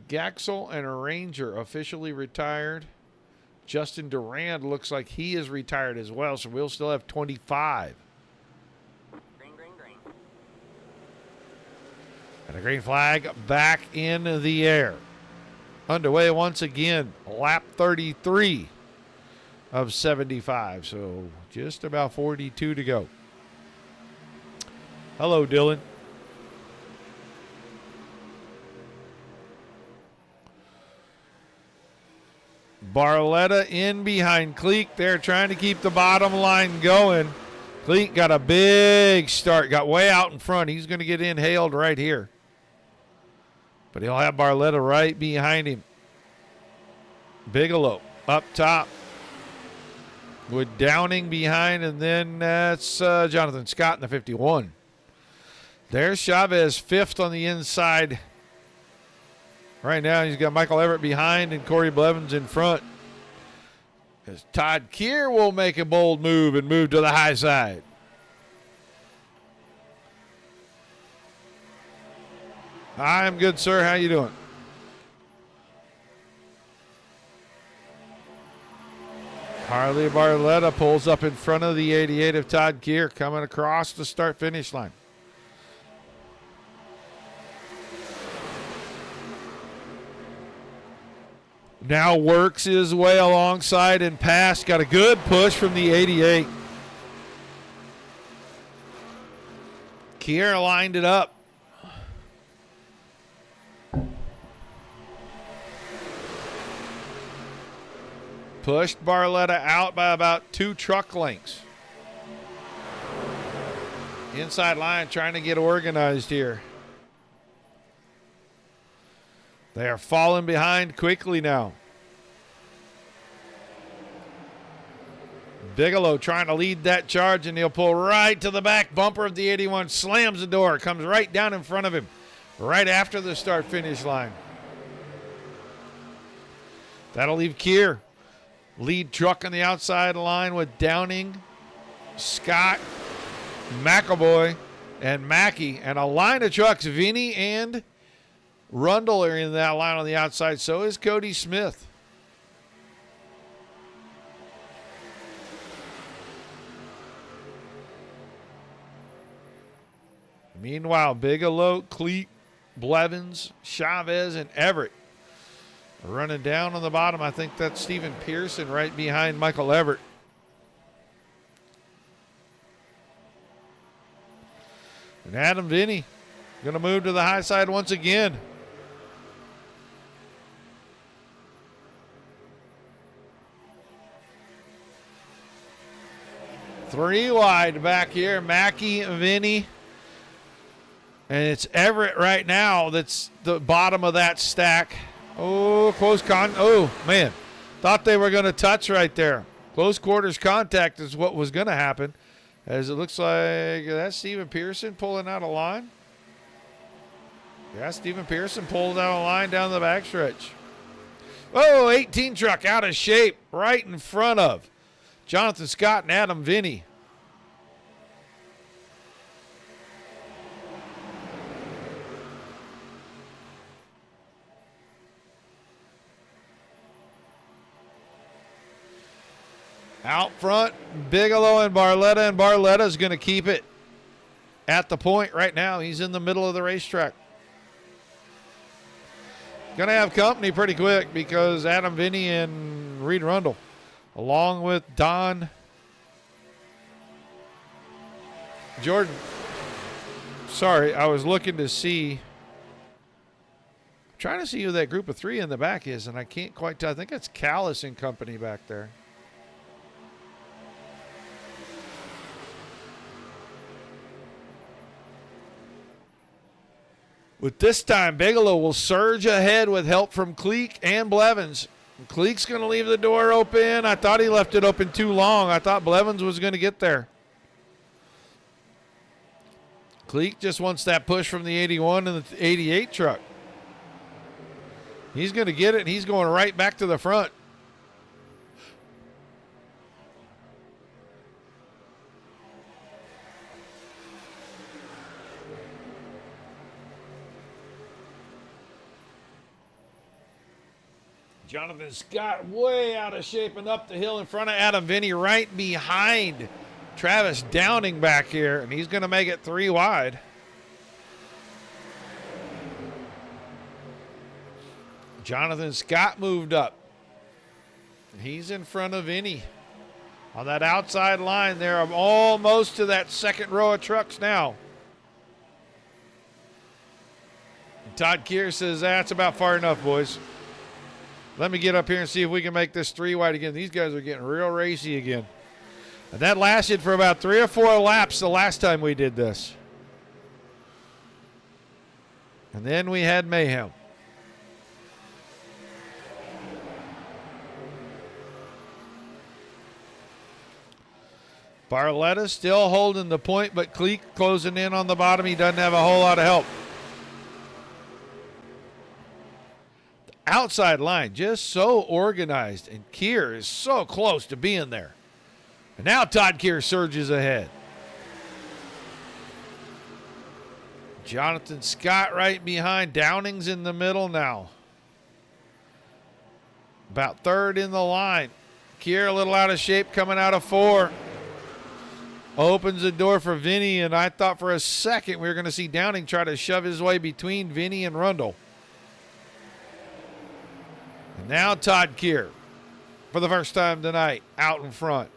Gaxel and Ranger officially retired. Justin Durand looks like he is retired as well, so we'll still have 25. Green, green, green. And a green flag back in the air. Underway once again, lap 33 of 75. So just about 42 to go. Hello, Dylan. Barletta in behind Kleek. They're trying to keep the bottom line going. Kleek got a big start, got way out in front. He's going to get inhaled right here. But he'll have Barletta right behind him. Bigelow up top with Downing behind, and then that's Jonathan Scott in the 51. There's Chavez 5th on the inside. Right now he's got Michael Everett behind and Corey Blevins in front. As Todd Keir will make a bold move and move to the high side. I'm good, sir. How you doing? Harley Barletta pulls up in front of the 88 of Todd Keir, coming across the start-finish line. Now works his way alongside and past. Got a good push from the 88. Keir lined it up. Pushed Barletta out by about 2 truck lengths. Inside line trying to get organized here. They are falling behind quickly now. Bigelow trying to lead that charge, and he'll pull right to the back bumper of the 81. Slams the door. Comes right down in front of him. Right after the start-finish line. That'll leave Keir. Lead truck on the outside line with Downing, Scott, McAvoy, and Mackey. And a line of trucks. Vinny and Rundle are in that line on the outside. So is Cody Smith. Meanwhile, Bigelow, Kleek, Blevins, Chavez, and Everett are running down on the bottom. I think that's Stephen Pearson right behind Michael Everett. And Adam Vinny going to move to the high side once again. Three wide back here. Mackey, Vinny. And it's Everett right now that's the bottom of that stack. Oh, close oh, man. Thought they were going to touch right there. Close quarters contact is what was going to happen. As it looks like that's Stephen Pearson pulling out a line. Yeah, Stephen Pearson pulled out a line down the backstretch. Oh, 18 truck out of shape right in front of Jonathan Scott and Adam Vinny. Out front, Bigelow and Barletta's going to keep it at the point right now. He's in the middle of the racetrack. Going to have company pretty quick because Adam Vinny and Reed Rundle, along with Don Jordan. Sorry, I was looking to see. I'm trying to see who that group of three in the back is, and I can't quite tell. I think it's Callis and company back there. With this time, Bigelow will surge ahead with help from Cleek and Blevins. Cleek's going to leave the door open. I thought he left it open too long. I thought Blevins was going to get there. Cleek just wants that push from the 81 and the 88 truck. He's going to get it, and he's going right back to the front. Jonathan Scott way out of shape and up the hill in front of Adam Vinny, right behind Travis Downing back here, and he's going to make it 3 wide. Jonathan Scott moved up. He's in front of Vinny on that outside line there. I'm almost to that second row of trucks now. And Todd Keir says, that's about far enough, boys. Let me get up here and see if we can make this 3 wide again. These guys are getting real racy again. And that lasted for about 3 or 4 laps the last time we did this. And then we had mayhem. Barletta still holding the point, but Cleek closing in on the bottom. He doesn't have a whole lot of help. Outside line just so organized, and Keir is so close to being there. And now Todd Keir surges ahead. Jonathan Scott right behind. Downing's in the middle now. About third in the line. Keir a little out of shape coming out of 4. Opens the door for Vinny, and I thought for a second we were going to see Downing try to shove his way between Vinny and Rundle. And now Todd Keir, for the first time tonight, out in front.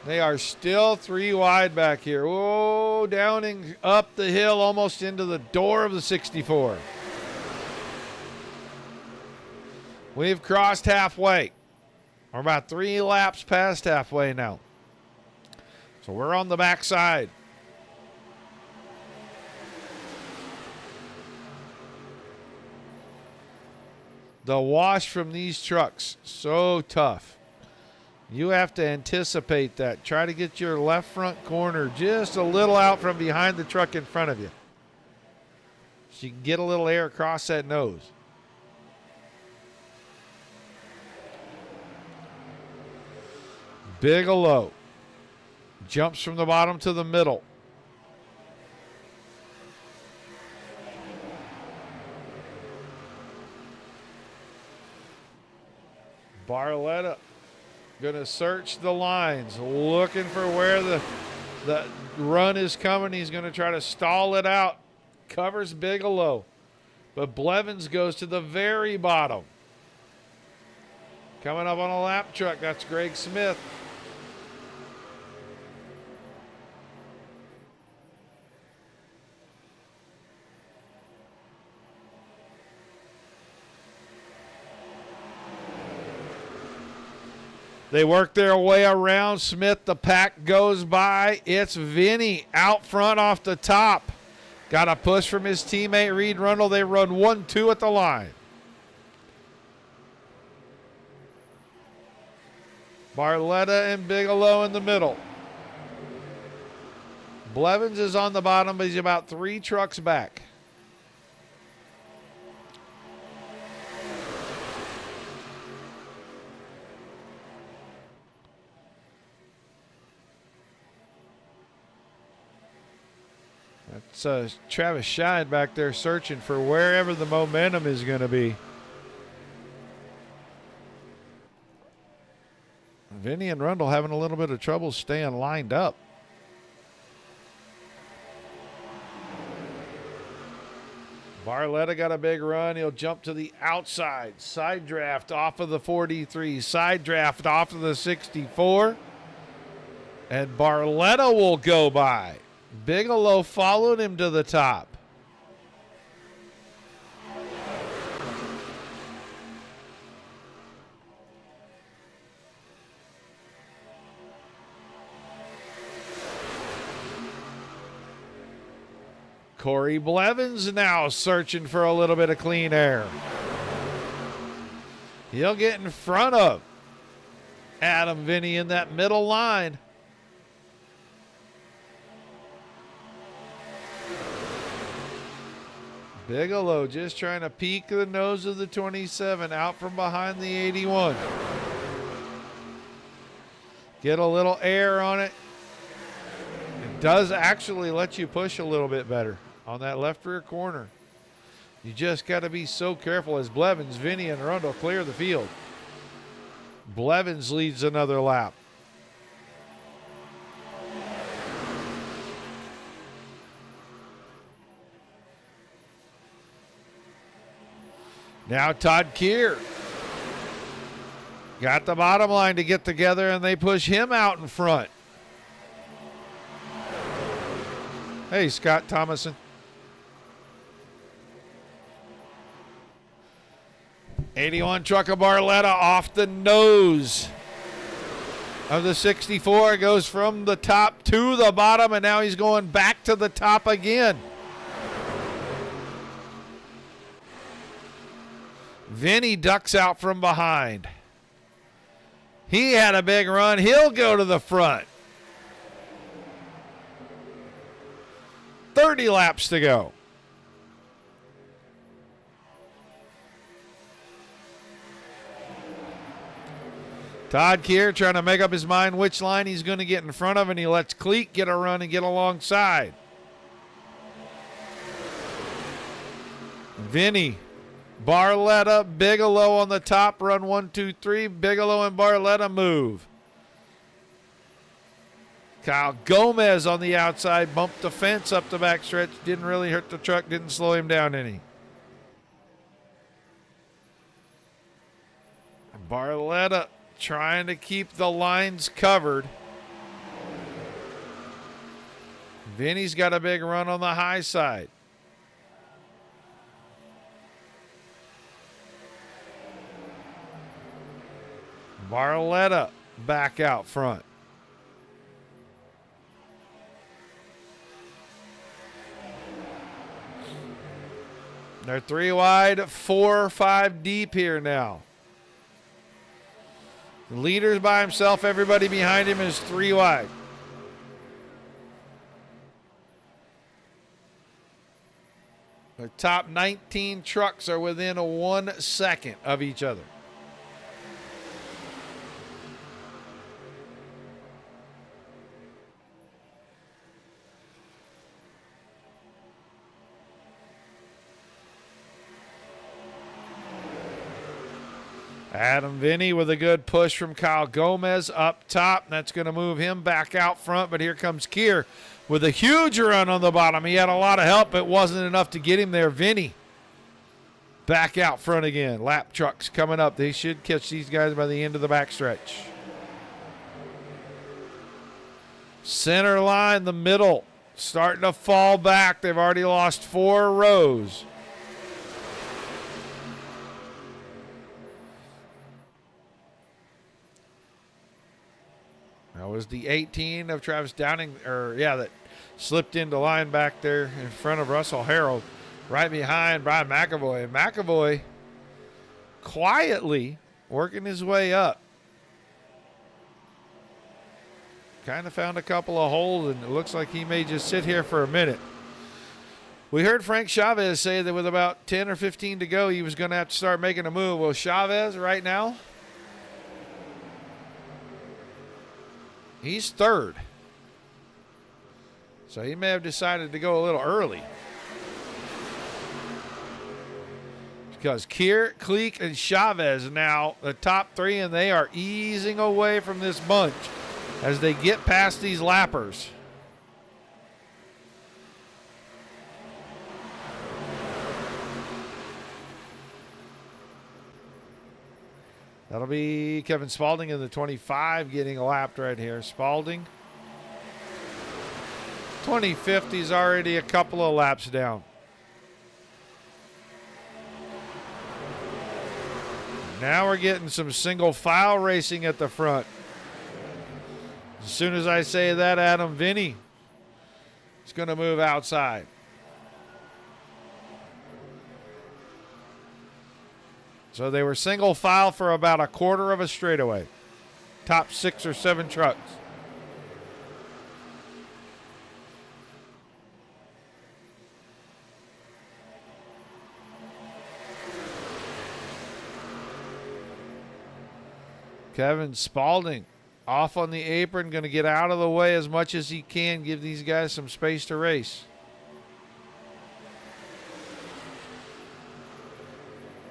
They are still 3 wide back here. Oh, Downing up the hill almost into the door of the 64. We've crossed halfway. We're about 3 laps past halfway now. So we're on the backside. The wash from these trucks, so tough. You have to anticipate that. Try to get your left front corner just a little out from behind the truck in front of you, so you can get a little air across that nose. Bigelow jumps from the bottom to the middle. Barletta going to search the lines, looking for where the run is coming. He's going to try to stall it out. Covers Bigelow. But Blevins goes to the very bottom. Coming up on a lap truck, that's Greg Smith. They work their way around Smith. The pack goes by. It's Vinny out front off the top. Got a push from his teammate Reed Rundle. They run 1-2 at the line. Barletta and Bigelow in the middle. Blevins is on the bottom, but he's about 3 trucks back. That's Travis Shine back there searching for wherever the momentum is going to be. Vinny and Rundle having a little bit of trouble staying lined up. Barletta got a big run. He'll jump to the outside. Side draft off of the 43. Side draft off of the 64. And Barletta will go by. Bigelow followed him to the top. Corey Blevins now searching for a little bit of clean air. He'll get in front of Adam Vinny in that middle line. Bigelow just trying to peek the nose of the 27 out from behind the 81. Get a little air on it. It does actually let you push a little bit better on that left rear corner. You just got to be so careful as Blevins, Vinny, and Rundle clear the field. Blevins leads another lap. Now Todd Keir got the bottom line to get together, and they push him out in front. Hey, Scott Thomason. '81 truck of Barletta off the nose of the 64. Goes from the top to the bottom, and now he's going back to the top again. Vinny ducks out from behind. He had a big run. He'll go to the front. 30 laps to go. Todd Keir trying to make up his mind which line he's going to get in front of, and he lets Cleek get a run and get alongside. Vinny, Barletta, Bigelow on the top, run 1, 2, 3. Bigelow and Barletta move. Kyle Gomez on the outside, bumped the fence up the backstretch. Didn't really hurt the truck, didn't slow him down any. Barletta trying to keep the lines covered. Vinny's got a big run on the high side. Barletta back out front. They're 3 wide, 4 or 5 deep here now. The leader's by himself. Everybody behind him is 3 wide. The top 19 trucks are within 1 second of each other. Adam Vinny with a good push from Kyle Gomez up top. That's going to move him back out front, but here comes Keir with a huge run on the bottom. He had a lot of help. It wasn't enough to get him there. Vinny back out front again. Lap trucks coming up. They should catch these guys by the end of the backstretch. Center line, the middle, starting to fall back. They've already lost 4 rows. That was the 18 of Travis Downing, that slipped into line back there in front of Russell Harold, right behind Brian McAvoy. McAvoy quietly working his way up. kind of found a couple of holes, and it looks like he may just sit here for a minute. We heard Frank Chavez say that with about 10 or 15 to go, he was going to have to start making a move. Well, Chavez right now, he's third. So he may have decided to go a little early. Because Kier, Cleek, and Chavez now the top three, and they are easing away from this bunch as they get past these lappers. That'll be Kevin Spaulding in the 25 getting lapped right here. Spaulding. 2050 is already a couple of laps down. Now we're getting some single file racing at the front. As soon as I say that, Adam, Vinny is going to move outside. So they were single file for about a quarter of a straightaway. Top 6 or 7 trucks. Kevin Spaulding off on the apron, going to get out of the way as much as he can, give these guys some space to race.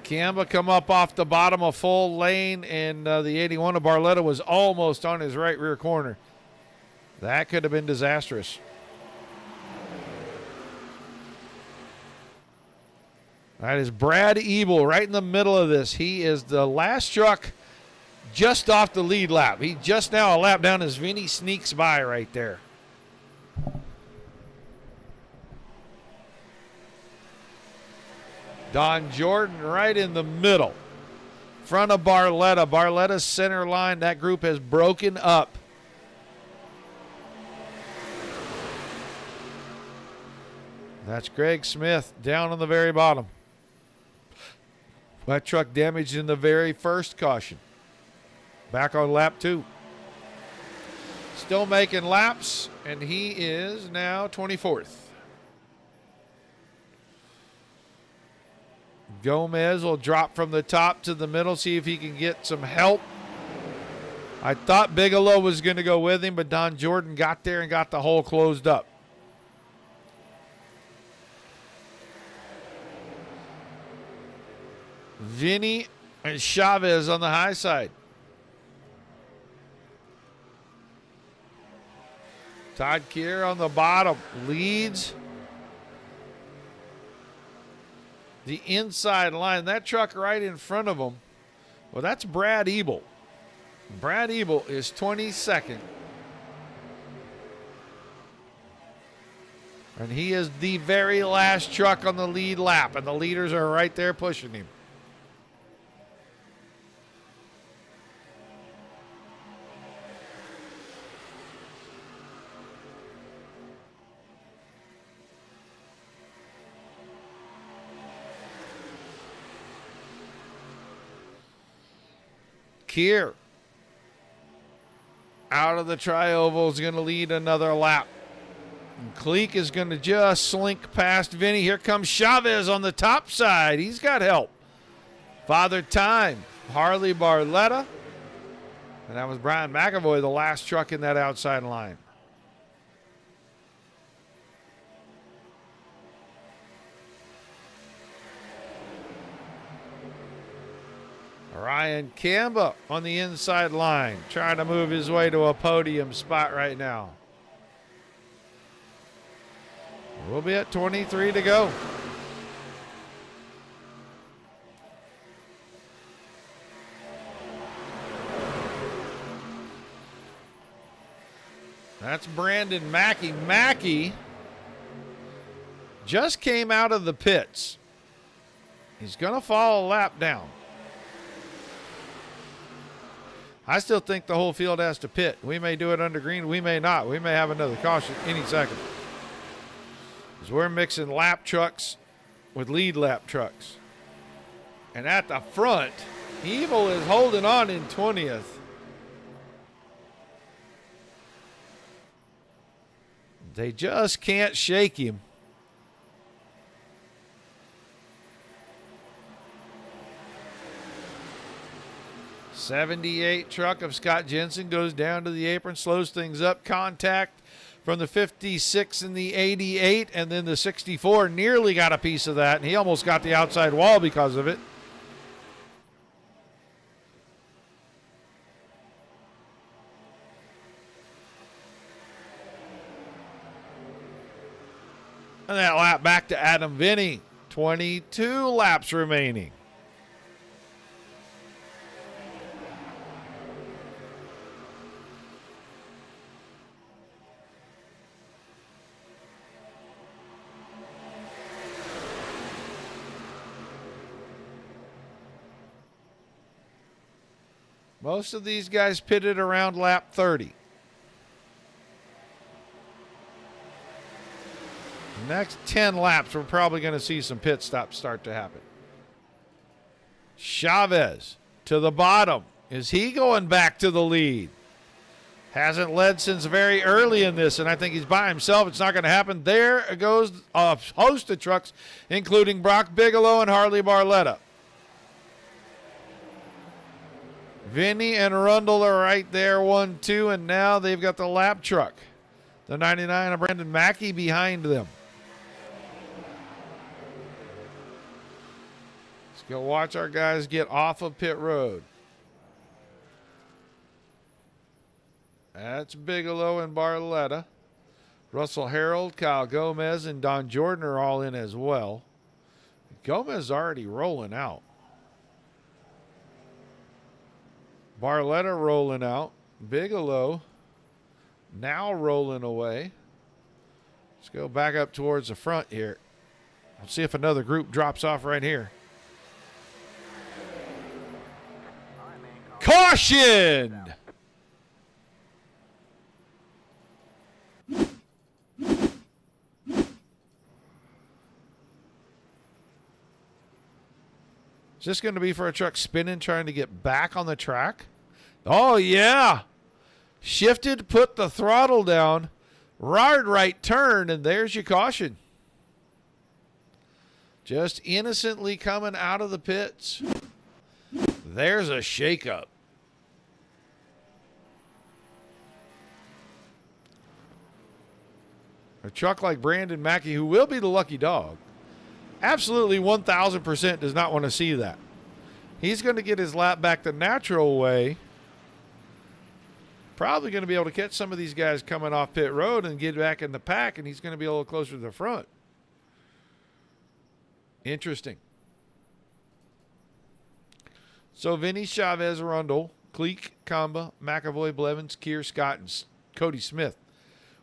Camba come up off the bottom of full lane, and the 81 of Barletta was almost on his right rear corner. That could have been disastrous. That is Brad Ebel right in the middle of this. He is the last truck just off the lead lap. He just now a lap down as Vinny sneaks by right there. Don Jordan right in the middle. Front of Barletta. Barletta's center line. That group has broken up. That's Greg Smith down on the very bottom. That truck damaged in the very first caution. Back on lap 2. Still making laps, and he is now 24th. Gomez will drop from the top to the middle, see if he can get some help. I thought Bigelow was going to go with him, but Don Jordan got there and got the hole closed up. Vinny and Chavez on the high side. Todd Kier on the bottom leads the inside line. That truck right in front of him, well, that's Brad Ebel. Brad Ebel is 22nd. And he is the very last truck on the lead lap, and the leaders are right there pushing him. Kier out of the tri-oval is going to lead another lap. And Cleek is going to just slink past Vinny. Here comes Chavez on the top side. He's got help. Father Time, Harley Barletta. And that was Brian McAvoy, the last truck in that outside line. Ryan Camba on the inside line, trying to move his way to a podium spot right now. We'll be at 23 to go. That's Brandon Mackey. Mackey just came out of the pits. He's going to fall a lap down. I still think the whole field has to pit. We may do it under green. We may not. We may have another caution any second. Because we're mixing lap trucks with lead lap trucks. And at the front, Evil is holding on in 20th. They just can't shake him. '78 truck of Scott Jensen goes down to the apron, slows things up. Contact from the 56 and the 88, and then the 64 nearly got a piece of that, and he almost got the outside wall because of it. And that lap back to Adam Vinny. 22 laps remaining. Most of these guys pitted around lap 30. The next 10 laps, we're probably going to see some pit stops start to happen. Chavez to the bottom. Is he going back to the lead? Hasn't led since very early in this, and I think he's by himself. It's not going to happen. There goes a host of trucks, including Brock Bigelow and Harley Barletta. Vinny and Rundle are right there, 1-2, and now they've got the lap truck. The 99 of Brandon Mackey behind them. Let's go watch our guys get off of pit road. That's Bigelow and Barletta. Russell Harold, Kyle Gomez, and Don Jordan are all in as well. Gomez is already rolling out. Barletta rolling out. Bigelow now rolling away. Let's go back up towards the front here. Let's see if another group drops off right here. Caution! Is this going to be for a truck spinning, trying to get back on the track? Oh, yeah. Shifted, put the throttle down, right turn, and there's your caution. Just innocently coming out of the pits. There's a shakeup. A truck like Brandon Mackey, who will be the lucky dog, absolutely 1,000% does not want to see that. He's going to get his lap back the natural way. Probably going to be able to catch some of these guys coming off pit road and get back in the pack, and he's going to be a little closer to the front. Interesting. So Vinny, Chavez, Rundle, Cleek, Kamba, McAvoy, Blevins, Keir, Scott, and Cody Smith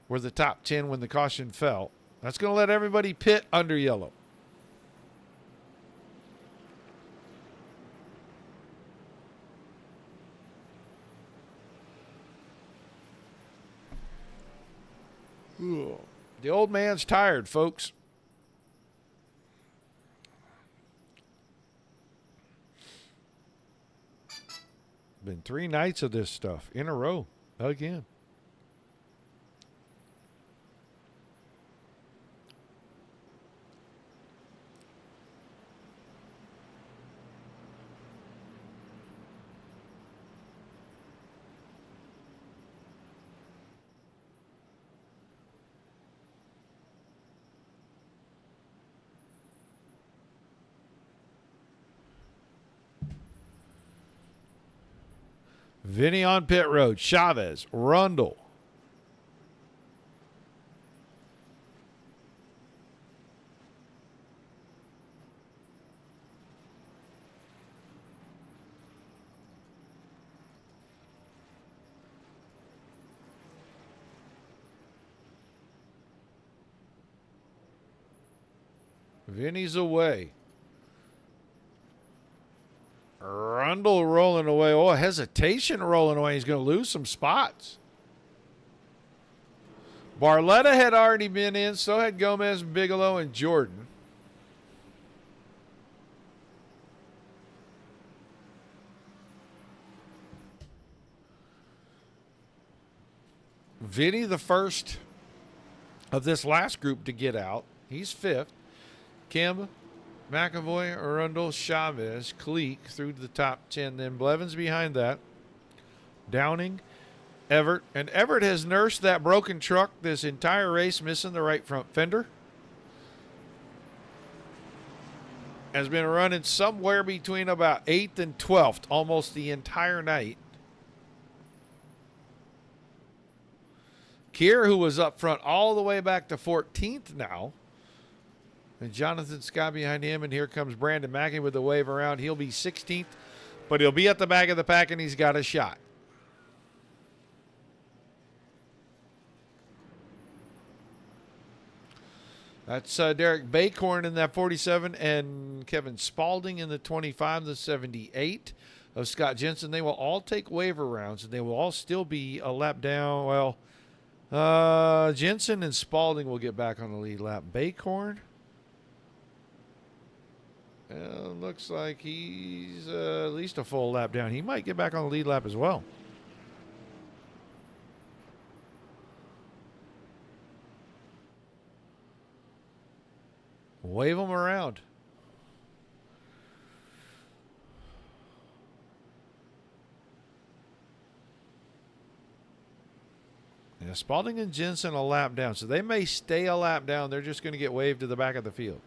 were the top 10 when the caution fell. That's going to let everybody pit under yellow. Ooh. The old man's tired, folks. Been 3 nights of this stuff in a row again. Vinny on pit road. Chavez, Rundle. Vinny's away. Rundle rolling away. Oh, hesitation rolling away. He's going to lose some spots. Barletta had already been in. So had Gomez, Bigelow, and Jordan. Vinny, the first of this last group to get out. He's 5th. Kimba, McAvoy, Arundel, Chavez, Cleek through to the top 10. Then Blevins behind that. Downing, Everett. And Everett has nursed that broken truck this entire race, missing the right front fender. Has been running somewhere between about 8th and 12th almost the entire night. Kier, who was up front all the way back to 14th now. And Jonathan Scott behind him. And here comes Brandon Mackey with the wave around. He'll be 16th, but he'll be at the back of the pack, and he's got a shot. That's Derek Bacorn in that 47 and Kevin Spaulding in the 25, the 78 of Scott Jensen. They will all take waiver rounds, and they will all still be a lap down. Well, Jensen and Spaulding will get back on the lead lap. Bacorn, looks like he's at least a full lap down. He might get back on the lead lap as well. Wave them around. Yeah, Spaulding and Jensen a lap down. So they may stay a lap down. They're just going to get waved to the back of the field.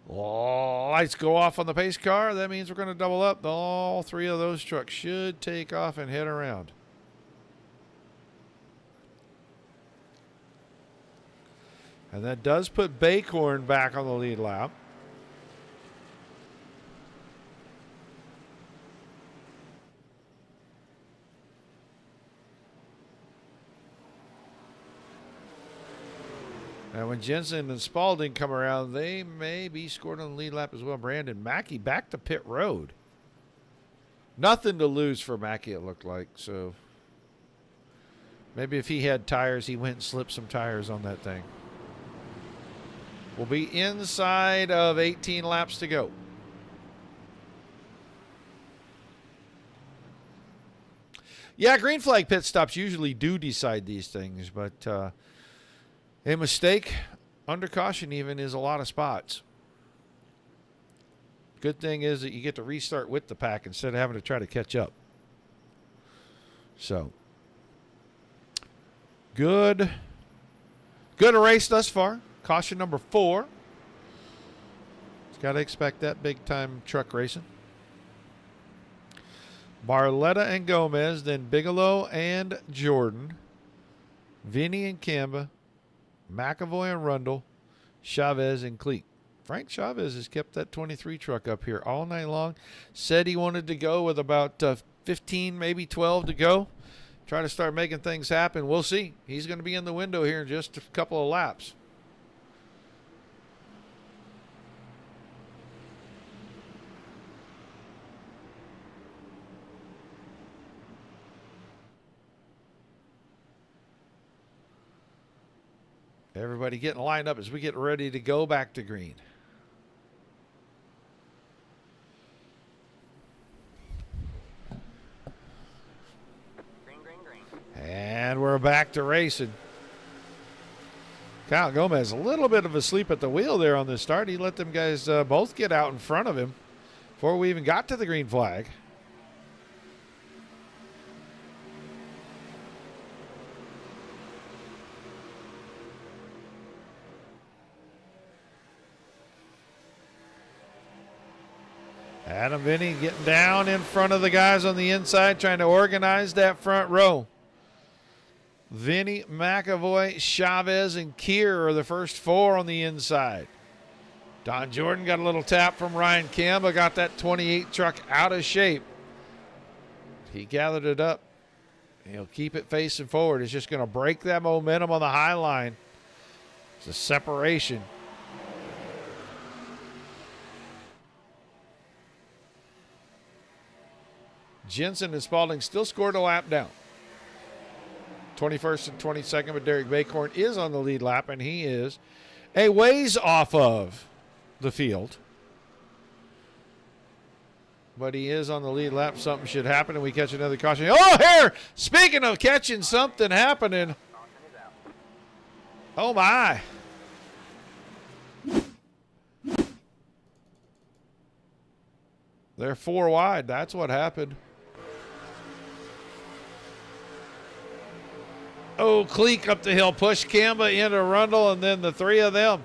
Lights go off on the pace car. That means we're going to double up. All 3 of those trucks should take off and head around. And that does put Bacorn back on the lead lap. And when Jensen and Spaulding come around, they may be scored on the lead lap as well. Brandon Mackey back to pit road. Nothing to lose for Mackey, it looked like. So maybe if he had tires, he went and slipped some tires on that thing. We'll be inside of 18 laps to go. Yeah, green flag pit stops usually do decide these things, but a mistake under caution even is a lot of spots. Good thing is that you get to restart with the pack instead of having to try to catch up. So, good race thus far. Caution number 4. Just got to expect that big time truck racing. Barletta and Gomez, then Bigelow and Jordan, Vinny and Kamba, McAvoy and Rundle, Chavez and Cleek. Frank Chavez has kept that 23 truck up here all night long. Said he wanted to go with about 15, maybe 12 to go. Try to start making things happen. We'll see. He's going to be in the window here in just a couple of laps. Everybody getting lined up as we get ready to go back to green. Green, green, green. And we're back to racing. Kyle Gomez, a little bit of a sleep at the wheel there on the start. He let them guys both get out in front of him before we even got to the green flag. Adam Vinny getting down in front of the guys on the inside, trying to organize that front row. Vinny, McAvoy, Chavez, and Kier are the first 4 on the inside. Don Jordan got a little tap from Ryan Campbell, got that 28 truck out of shape. He gathered it up. He'll keep it facing forward. It's just going to break that momentum on the high line. It's a separation. Jensen and Spaulding still scored a lap down. 21st and 22nd, but Derek Bacorn is on the lead lap, and he is a ways off of the field. but he is on the lead lap. Something should happen, and we catch another caution. Oh, here! Speaking of catching something happening. Oh, my. They're 4 wide. That's what happened. Oh, Cleek up the hill. Push Kamba into Rundle, and then the 3 of them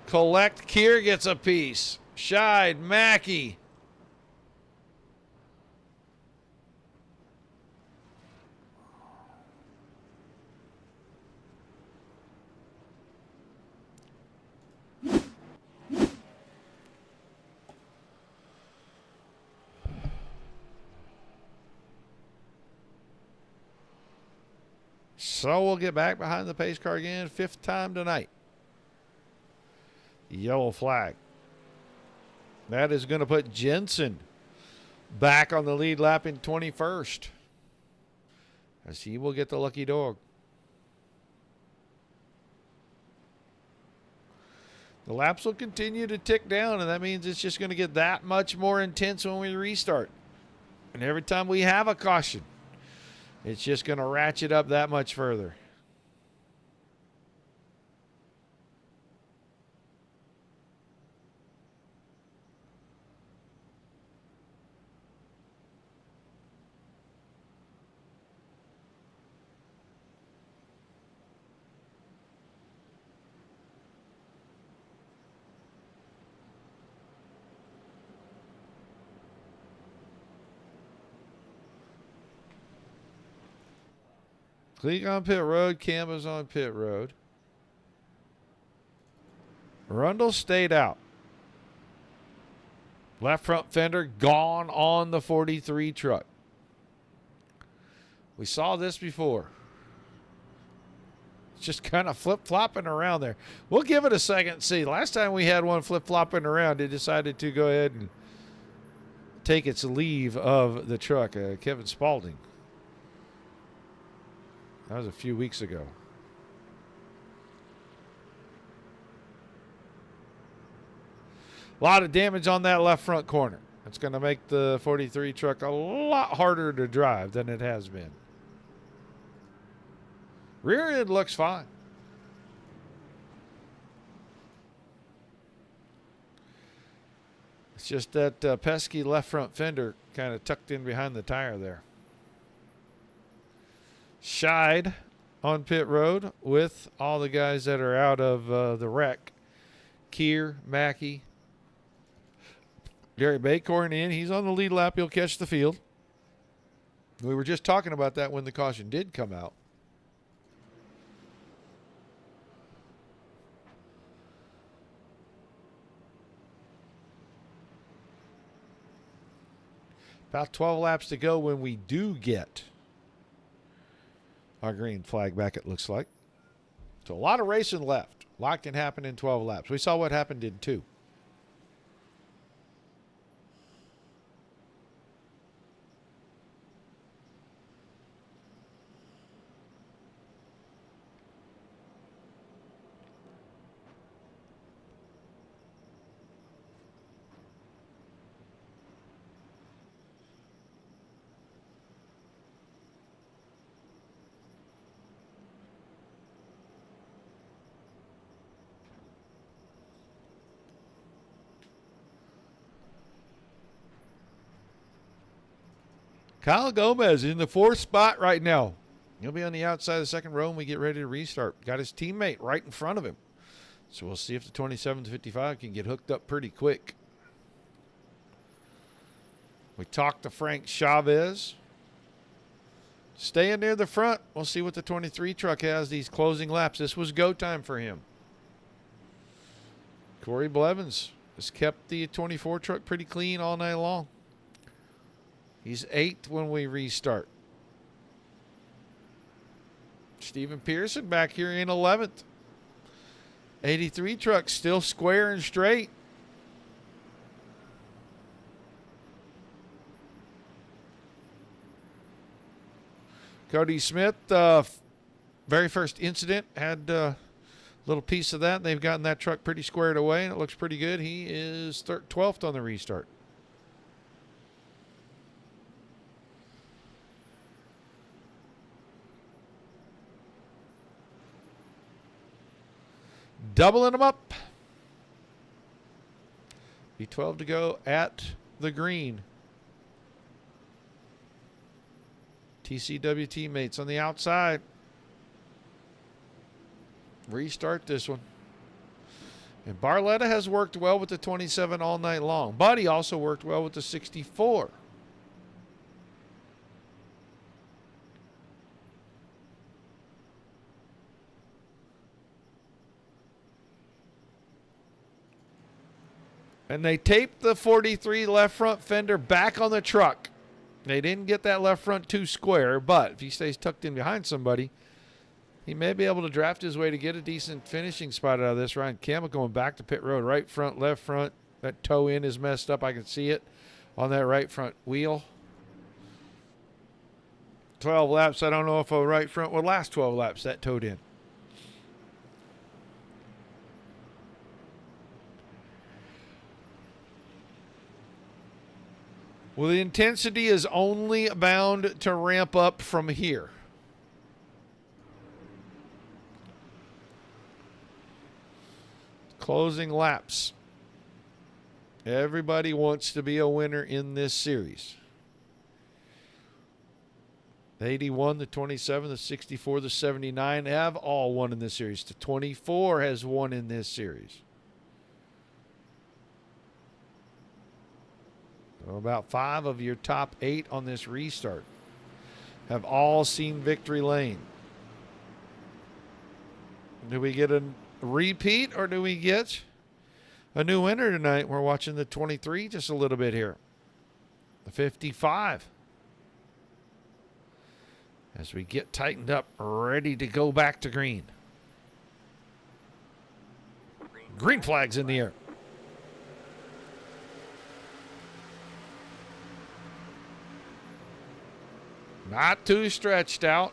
collect. Kier gets a piece. Scheid, Mackey. So we'll get back behind the pace car again, 5th time tonight. Yellow flag. That is going to put Jensen back on the lead lap in 21st, as he will get the lucky dog. The laps will continue to tick down, and that means it's just going to get that much more intense when we restart. And every time we have a caution, it's just going to ratchet up that much further. Cleek on pit road. Camba's on pit road. Rundle stayed out. Left front fender gone on the 43 truck. We saw this before. It's just kind of flip-flopping around there. We'll give it a second and see. Last time we had one flip-flopping around, it decided to go ahead and take its leave of the truck. Kevin Spaulding. That was a few weeks ago. A lot of damage on that left front corner. It's going to make the 43 truck a lot harder to drive than it has been. Rear end looks fine. It's just that pesky left front fender kind of tucked in behind the tire there. Scheid on pit road with all the guys that are out of the wreck. Kier, Mackey, Gary Baycorn in. He's on the lead lap. He'll catch the field. We were just talking about that when the caution did come out. About 12 laps to go when we do get our green flag back, it looks like. So a lot of racing left. A lot can happen in 12 laps. We saw what happened in 2. Kyle Gomez in the 4th spot right now. He'll be on the outside of the second row when we get ready to restart. Got his teammate right in front of him. So we'll see if the 27-55 can get hooked up pretty quick. We talked to Frank Chavez. Staying near the front. We'll see what the 23 truck has these closing laps. This was go time for him. Corey Blevins has kept the 24 truck pretty clean all night long. He's 8th when we restart. Stephen Pearson back here in 11th. 83 truck still square and straight. Cody Smith, very first incident, had a little piece of that. They've gotten that truck pretty squared away, and it looks pretty good. He is 12th on the restart. Doubling them up. Be 12 to go at the green. TCW teammates on the outside. Restart this one. And Barletta has worked well with the 27 all night long. Buddy also worked well with the 64. And they taped the 43 left front fender back on the truck. They didn't get that left front too square, but if he stays tucked in behind somebody, he may be able to draft his way to get a decent finishing spot out of this. Ryan Campbell going back to pit road. Right front, left front. That toe in is messed up. I can see it on that right front wheel. 12 laps. I don't know if a right front will last 12 laps, that toed in. Well, the intensity is only bound to ramp up from here. Closing laps. Everybody wants to be a winner in this series. The 81, the 27, the 64, the 79 have all won in this series. The 24 has won in this series. So about 5 of your top 8 on this restart have all seen victory lane. Do we get a repeat or do we get a new winner tonight? We're watching the 23 just a little bit here. The 55. As we get tightened up, ready to go back to green. Green flags in the air. Not too stretched out.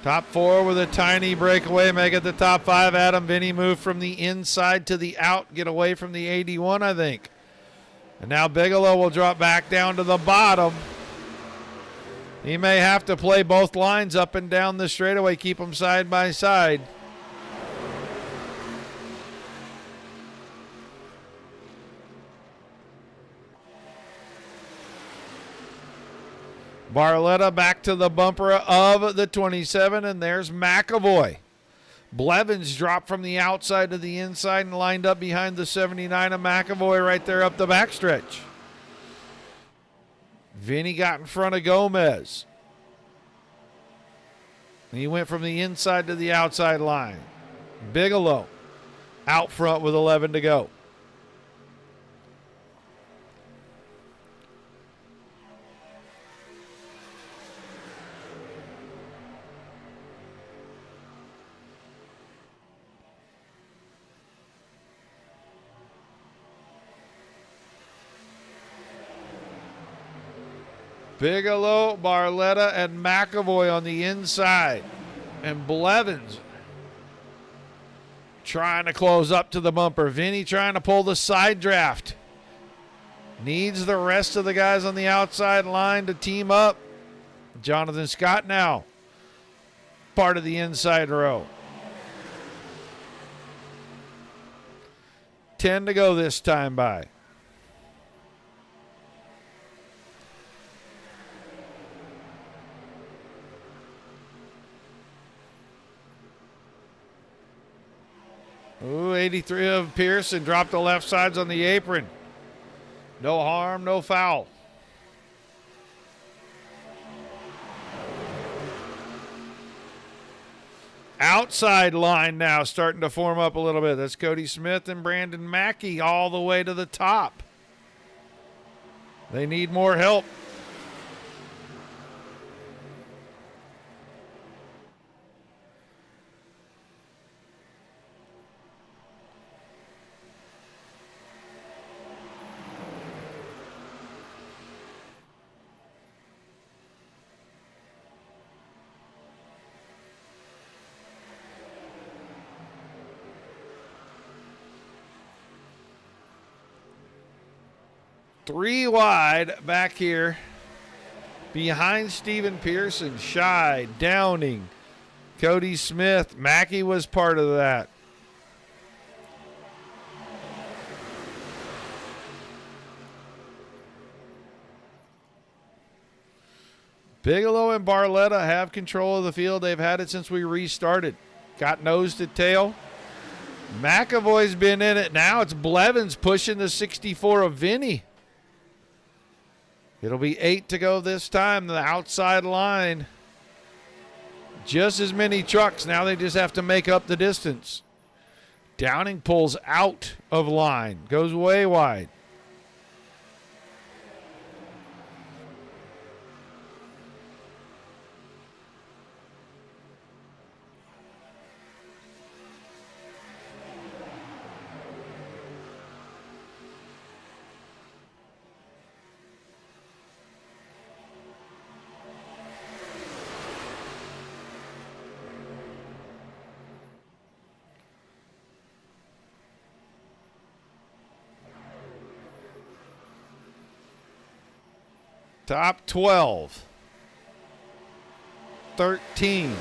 Top 4 with a tiny breakaway, make it the top 5. Adam Vinny moved from the inside to the out, get away from the 81, I think. And now Bigelow will drop back down to the bottom. He may have to play both lines up and down the straightaway, keep them side by side. Barletta back to the bumper of the 27, and there's McAvoy. Blevins dropped from the outside to the inside and lined up behind the 79 of McAvoy right there up the backstretch. Vinny got in front of Gomez. He went from the inside to the outside line. Bigelow out front with 11 to go. Bigelow, Barletta, and McAvoy on the inside. And Blevins trying to close up to the bumper. Vinny trying to pull the side draft. Needs the rest of the guys on the outside line to team up. Jonathan Scott now part of the inside row. 10 to go this time by. Ooh, 83 of Pearson dropped the left sides on the apron. No harm, no foul. Outside line now starting to form up a little bit. That's Cody Smith and Brandon Mackey all the way to the top. They need more help. Three wide back here behind Steven Pearson. Scheid, Downing, Cody Smith. Mackey was part of that. Bigelow and Barletta have control of the field. They've had it since we restarted. Got nose to tail. McAvoy's been in it. Now it's Blevins pushing the 64 of Vinny. It'll be 8 to go this time. The outside line. Just as many trucks. Now they just have to make up the distance. Downing pulls out of line. Goes way wide. Top 12. 13.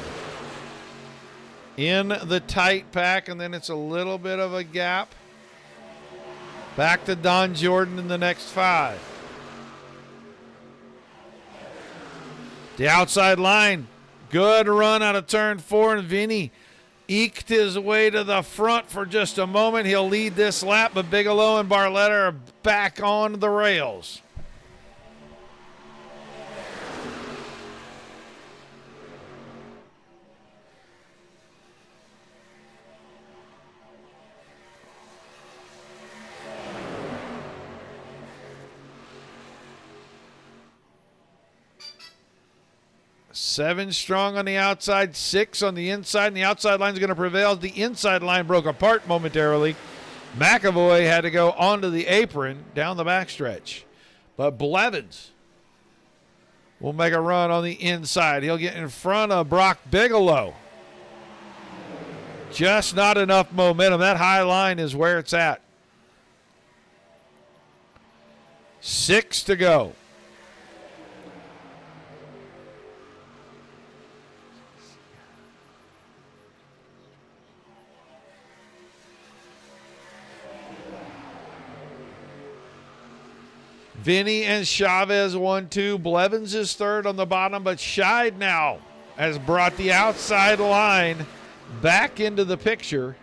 In the tight pack, and then it's a little bit of a gap. Back to Don Jordan in the next 5. The outside line. Good run out of turn 4, and Vinny eked his way to the front for just a moment. He'll lead this lap, but Bigelow and Barletta are back on the rails. Seven strong on the outside, 6 on the inside, and the outside line is going to prevail. The inside line broke apart momentarily. McAvoy had to go onto the apron down the backstretch. But Blevins will make a run on the inside. He'll get in front of Brock Bigelow. Just not enough momentum. That high line is where it's at. 6 to go. Vinny and Chavez 1-2. Blevins is third on the bottom, but Scheid now has brought the outside line back into the picture.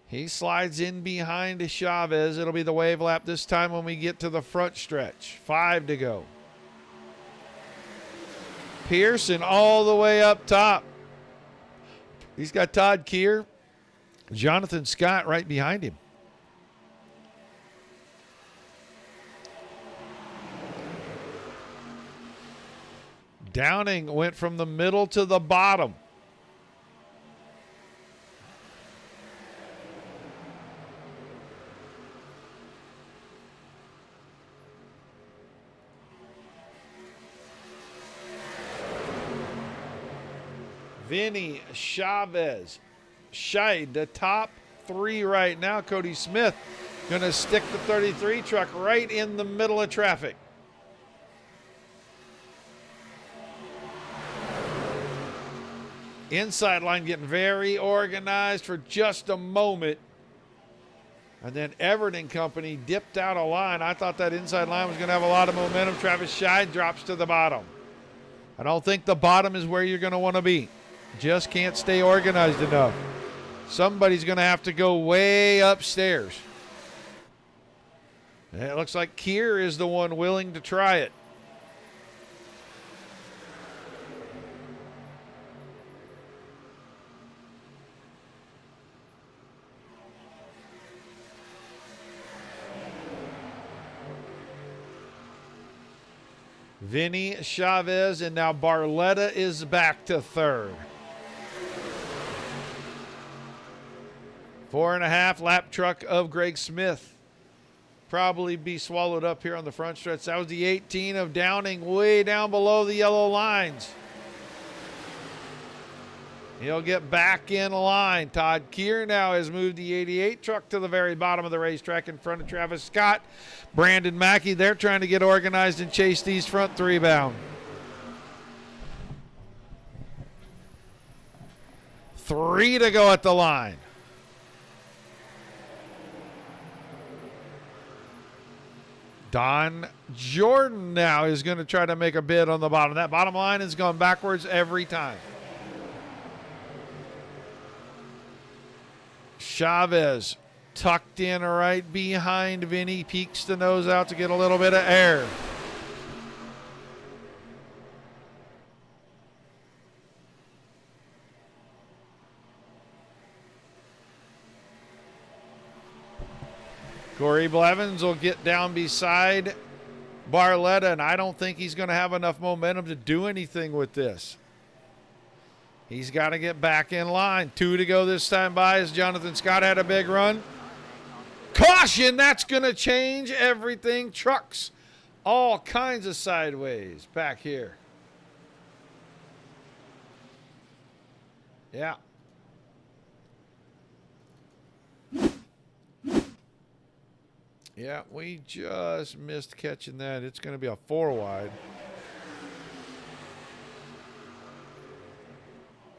He slides in behind Chavez. It'll be the wave lap this time when we get to the front stretch. 5 to go. Pearson all the way up top. He's got Todd Keir, Jonathan Scott right behind him. Downing went from the middle to the bottom. Vinny, Chavez, Scheid, the top 3 right now. Cody Smith going to stick the 33 truck right in the middle of traffic. Inside line getting very organized for just a moment. And then Everett and company dipped out of line. I thought that inside line was going to have a lot of momentum. Travis Scheid drops to the bottom. I don't think the bottom is where you're going to want to be. Just can't stay organized enough. Somebody's going to have to go way upstairs. And it looks like Keir is the one willing to try it. Vinny, Chavez, and now Barletta is back to third. 4.5 lap truck of Greg Smith. Probably be swallowed up here on the front stretch. That was the 18 of Downing way down below the yellow lines. He'll get back in line. Todd Keir now has moved the 88 truck to the very bottom of the racetrack in front of Travis Scott. Brandon Mackey, they're trying to get organized and chase these front 3 bound. 3 to go at the line. Don Jordan now is going to try to make a bid on the bottom. That bottom line is going backwards every time. Chavez tucked in right behind Vinny, peeks the nose out to get a little bit of air. Corey Blevins will get down beside Barletta, and I don't think he's going to have enough momentum to do anything with this. He's got to get back in line. 2 to go this time by as Jonathan Scott had a big run. Caution, that's going to change everything. Trucks, all kinds of sideways back here. Yeah. Yeah, we just missed catching that. It's going to be a 4 wide.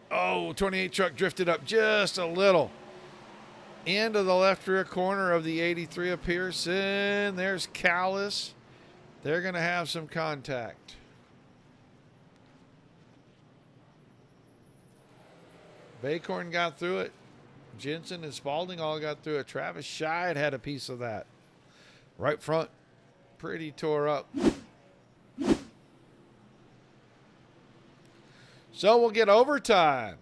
Oh, 28 truck drifted up just a little. Into the left rear corner of the 83 of Pearson. There's Callis. They're going to have some contact. Baycorn got through it. Jensen and Spalding all got through it. Travis Scheid had a piece of that. Right front, pretty tore up. So we'll get overtime.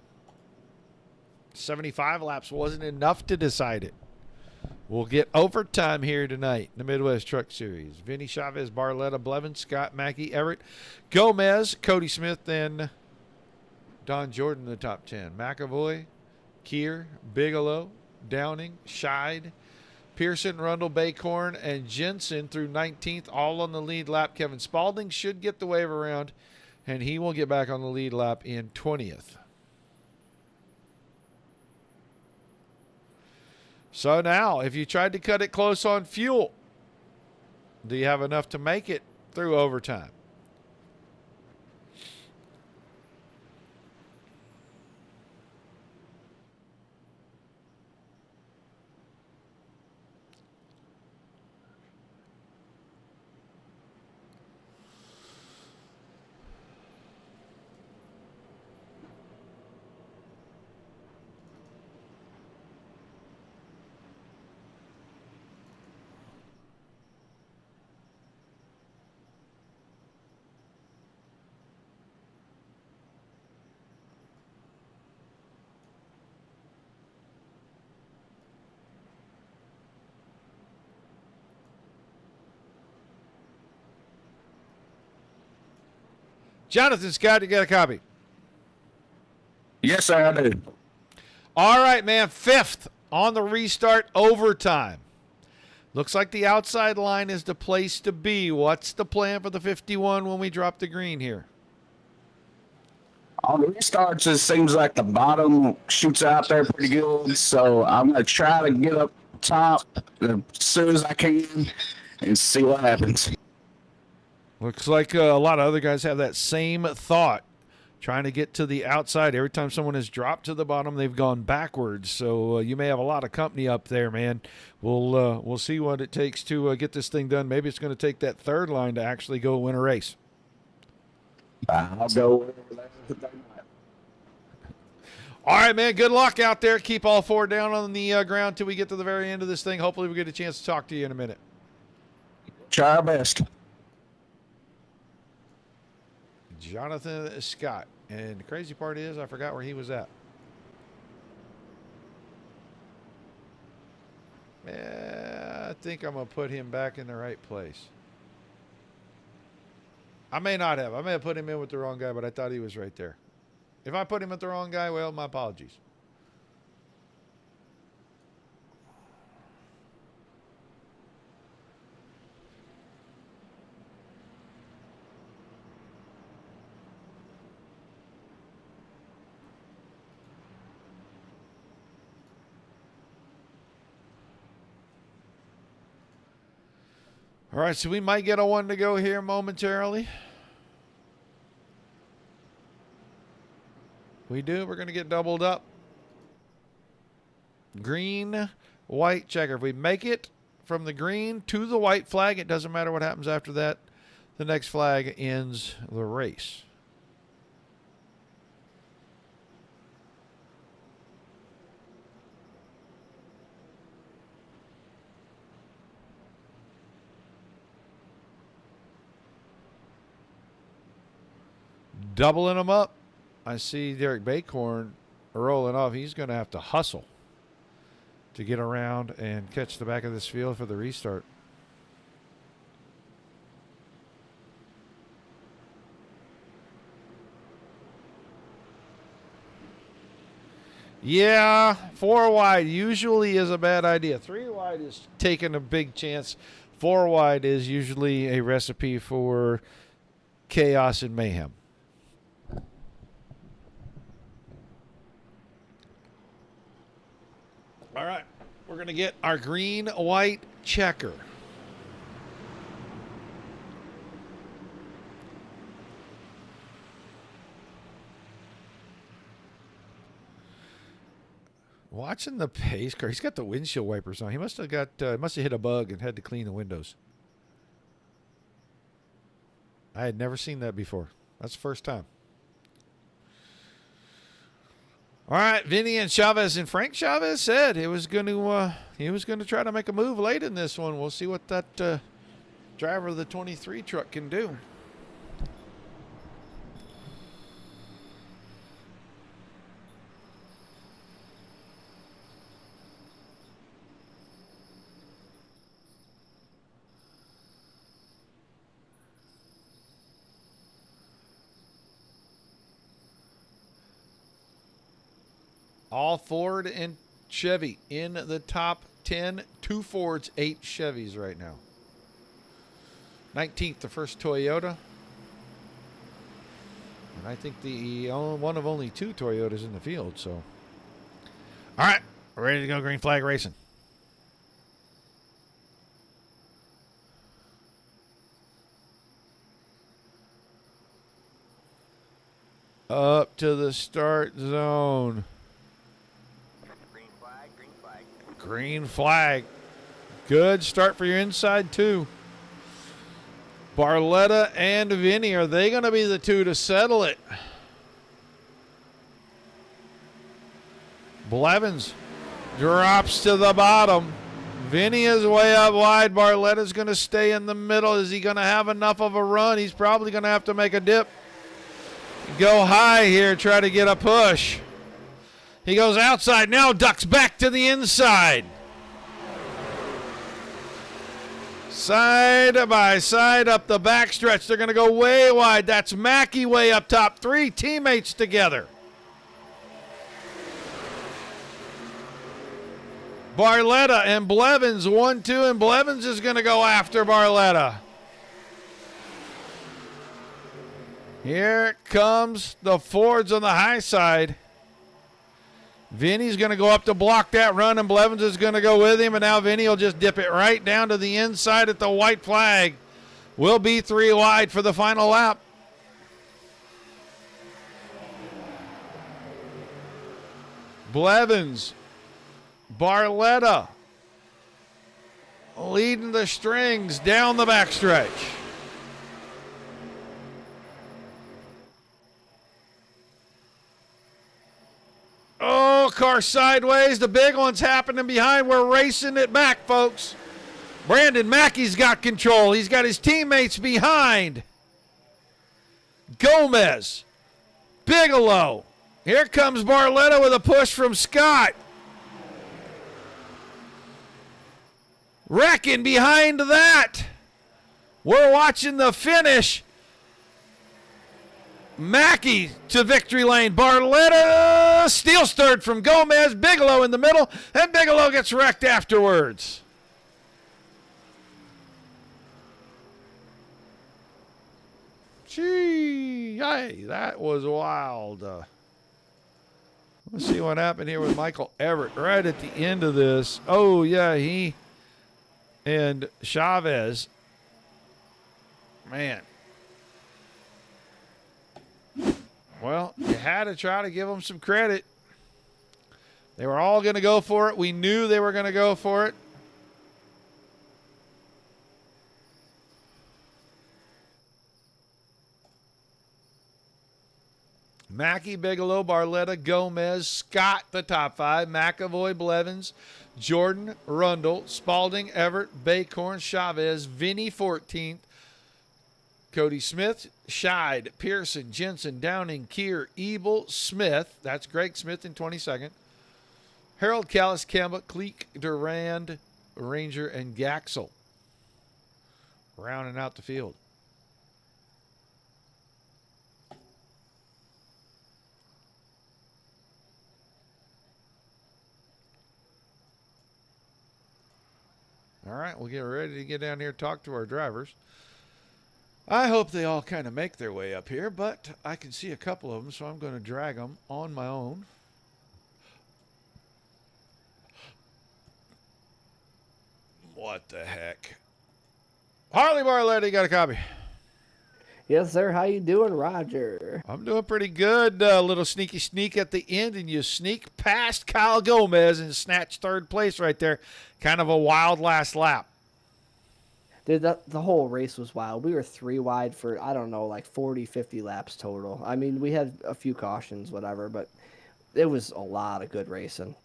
75 laps wasn't enough to decide it. We'll get overtime here tonight in the Midwest Truck Series. Vinny, Chavez, Barletta, Blevins, Scott, Mackey, Everett, Gomez, Cody Smith, and Don Jordan in the top 10. McAvoy, Keir, Bigelow, Downing, Scheid, Pearson, Rundle, Baycorn, and Jensen through 19th, all on the lead lap. Kevin Spalding should get the wave around, and he will get back on the lead lap in 20th. So now, if you tried to cut it close on fuel, do you have enough to make it through overtime? Jonathan Scott, you got a copy? Yes, sir, I do. All right, man. 5th on the restart, overtime. Looks like the outside line is the place to be. What's the plan for the 51 when we drop the green here? On the restarts, it seems like the bottom shoots out there pretty good. So I'm going to try to get up top as soon as I can and see what happens. Looks like a lot of other guys have that same thought, trying to get to the outside. Every time someone has dropped to the bottom, they've gone backwards. So you may have a lot of company up there, man. We'll see what it takes to get this thing done. Maybe it's going to take that third line to actually go win a race. I'll go wherever they might. All right, man. Good luck out there. Keep all 4 down on the ground till we get to the very end of this thing. Hopefully we get a chance to talk to you in a minute. Try our best. Jonathan Scott. And the crazy part is I forgot where he was at. Yeah, I think I'm going to put him back in the right place. I may not have. I may have put him in with the wrong guy, but I thought he was right there. If I put him with the wrong guy, well, my apologies. All right, so we might get a 1 to go here momentarily. We do. We're going to get doubled up. Green, white checker. If we make it from the green to the white flag, it doesn't matter what happens after that. The next flag ends the race. Doubling them up. I see Derek Bacorn rolling off. He's going to have to hustle to get around and catch the back of this field for the restart. Yeah, 4 wide usually is a bad idea. 3 wide is taking a big chance. 4 wide is usually a recipe for chaos and mayhem. All right, we're going to get our green-white checker. Watching the pace car, he's got the windshield wipers on. He must have hit a bug and had to clean the windows. I had never seen that before. That's the first time. All right, Vinny and Chavez, and Frank Chavez said he was going to try to make a move late in this one. We'll see what that driver of the 23 truck can do. All Ford and Chevy in the top 10. 2 Fords, 8 Chevys right now. 19th, the first Toyota. And I think the one of only 2 Toyotas in the field. So, all right, we're ready to go green flag racing. Up to the start zone. Green flag, green flag. Green flag. Good start for your inside two. Barletta and Vinny, are they going to be the 2 to settle it? Blevins drops to the bottom. Vinny is way up wide. Barletta's going to stay in the middle. Is he going to have enough of a run? He's probably going to have to make a dip. Go high here, try to get a push. He goes outside, now ducks back to the inside. Side by side up the backstretch. They're going to go way wide. That's Mackey way up top. 3 teammates together. Barletta and Blevins, 1-2, and Blevins is going to go after Barletta. Here comes the Fords on the high side. Vinny's going to go up to block that run, and Blevins is going to go with him, and now Vinny will just dip it right down to the inside at the white flag. Will be 3 wide for the final lap. Blevins, Barletta leading the strings down the backstretch. Oh, car sideways. The big one's happening behind. We're racing it back, folks. Brandon Mackey's got control. He's got his teammates behind. Gomez. Bigelow. Here comes Barletta with a push from Scott. Reckon behind that. We're watching the finish. Mackey to victory lane. Barletta steals third from Gomez. Bigelow in the middle, and Bigelow gets wrecked afterwards. Gee, that was wild. Let's see what happened here with Michael Everett right at the end of this. Oh, yeah, he and Chavez. Man. Well, you had to try to give them some credit. They were all going to go for it. We knew they were going to go for it. Mackey, Bigelow, Barletta, Gomez, Scott, the top 5, McAvoy, Blevins, Jordan, Rundle, Spalding, Everett, Baycorn, Chavez, Vinny 14th, Cody Smith, Scheid, Pearson, Jensen, Downing, Keir, Ebel, Smith. That's Greg Smith in 22nd. Harold, Callis, Kemba, Cleek, Durand, Ranger, and Gaxel rounding out the field. All right, we'll get ready to get down here and talk to our drivers. I hope they all kind of make their way up here, but I can see a couple of them, so I'm going to drag them on my own. What the heck? Harley Barletta, you got a copy? Yes, sir. How you doing, Roger? I'm doing pretty good. A little sneaky sneak at the end, and you sneak past Kyle Gomez and snatch third place right there. Kind of a wild last lap. Dude, the whole race was wild. We were 3 wide for, I don't know, like 40, 50 laps total. I mean, we had a few cautions, whatever, but it was a lot of good racing.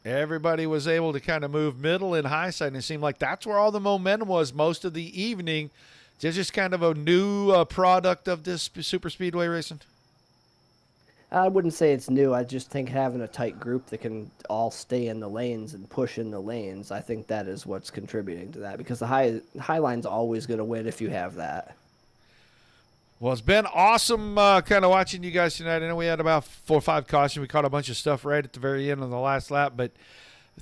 Everybody was able to kind of move middle and high side, and it seemed like that's where all the momentum was most of the evening. It's just kind of a new product of this super speedway racing. I wouldn't say it's new. I just think having a tight group that can all stay in the lanes and push in the lanes, I think that is what's contributing to that, because the high line's always going to win if you have that. Well, it's been awesome kind of watching you guys tonight. I know we had about 4 or 5 cautions. We caught a bunch of stuff right at the very end on the last lap, but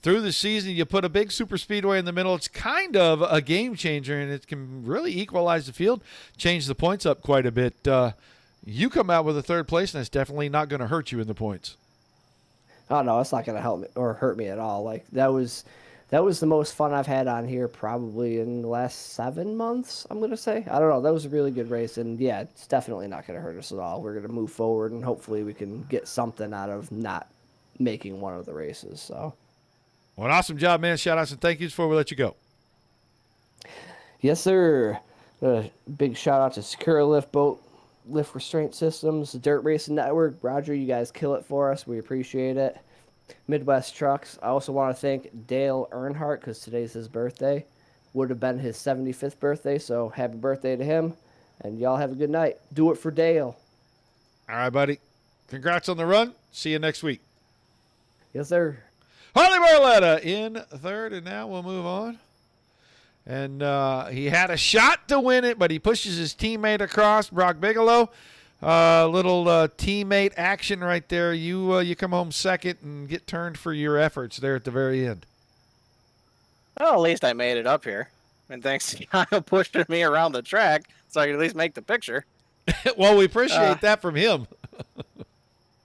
through the season, you put a big super speedway in the middle. It's kind of a game changer, and it can really equalize the field, change the points up quite a bit. You come out with a third place, and it's definitely not going to hurt you in the points. Oh no, it's not going to help me or hurt me at all. Like that was the most fun I've had on here probably in the last 7 months. I'm going to say. I don't know. That was a really good race, and yeah, it's definitely not going to hurt us at all. We're going to move forward, and hopefully we can get something out of not making one of the races. So. Well, an awesome job, man. Shout-outs and thank yous before we let you go. Yes, sir. Big shout-out to SecureALift Boat Lift Restraint Systems, Dirt Racing Network. Roger, you guys kill it for us. We appreciate it. Midwest Trucks. I also want to thank Dale Earnhardt because today's his birthday. Would have been his 75th birthday, so happy birthday to him. And y'all have a good night. Do it for Dale. All right, buddy. Congrats on the run. See you next week. Yes, sir. Harley Barletta in third, and now we'll move on. And he had a shot to win it, but he pushes his teammate across, Brock Bigelow. Little teammate action right there. You come home second and get turned for your efforts there at the very end. Well, at least I made it up here. And thanks to Kyle pushing me around the track so I could at least make the picture. Well, we appreciate that from him.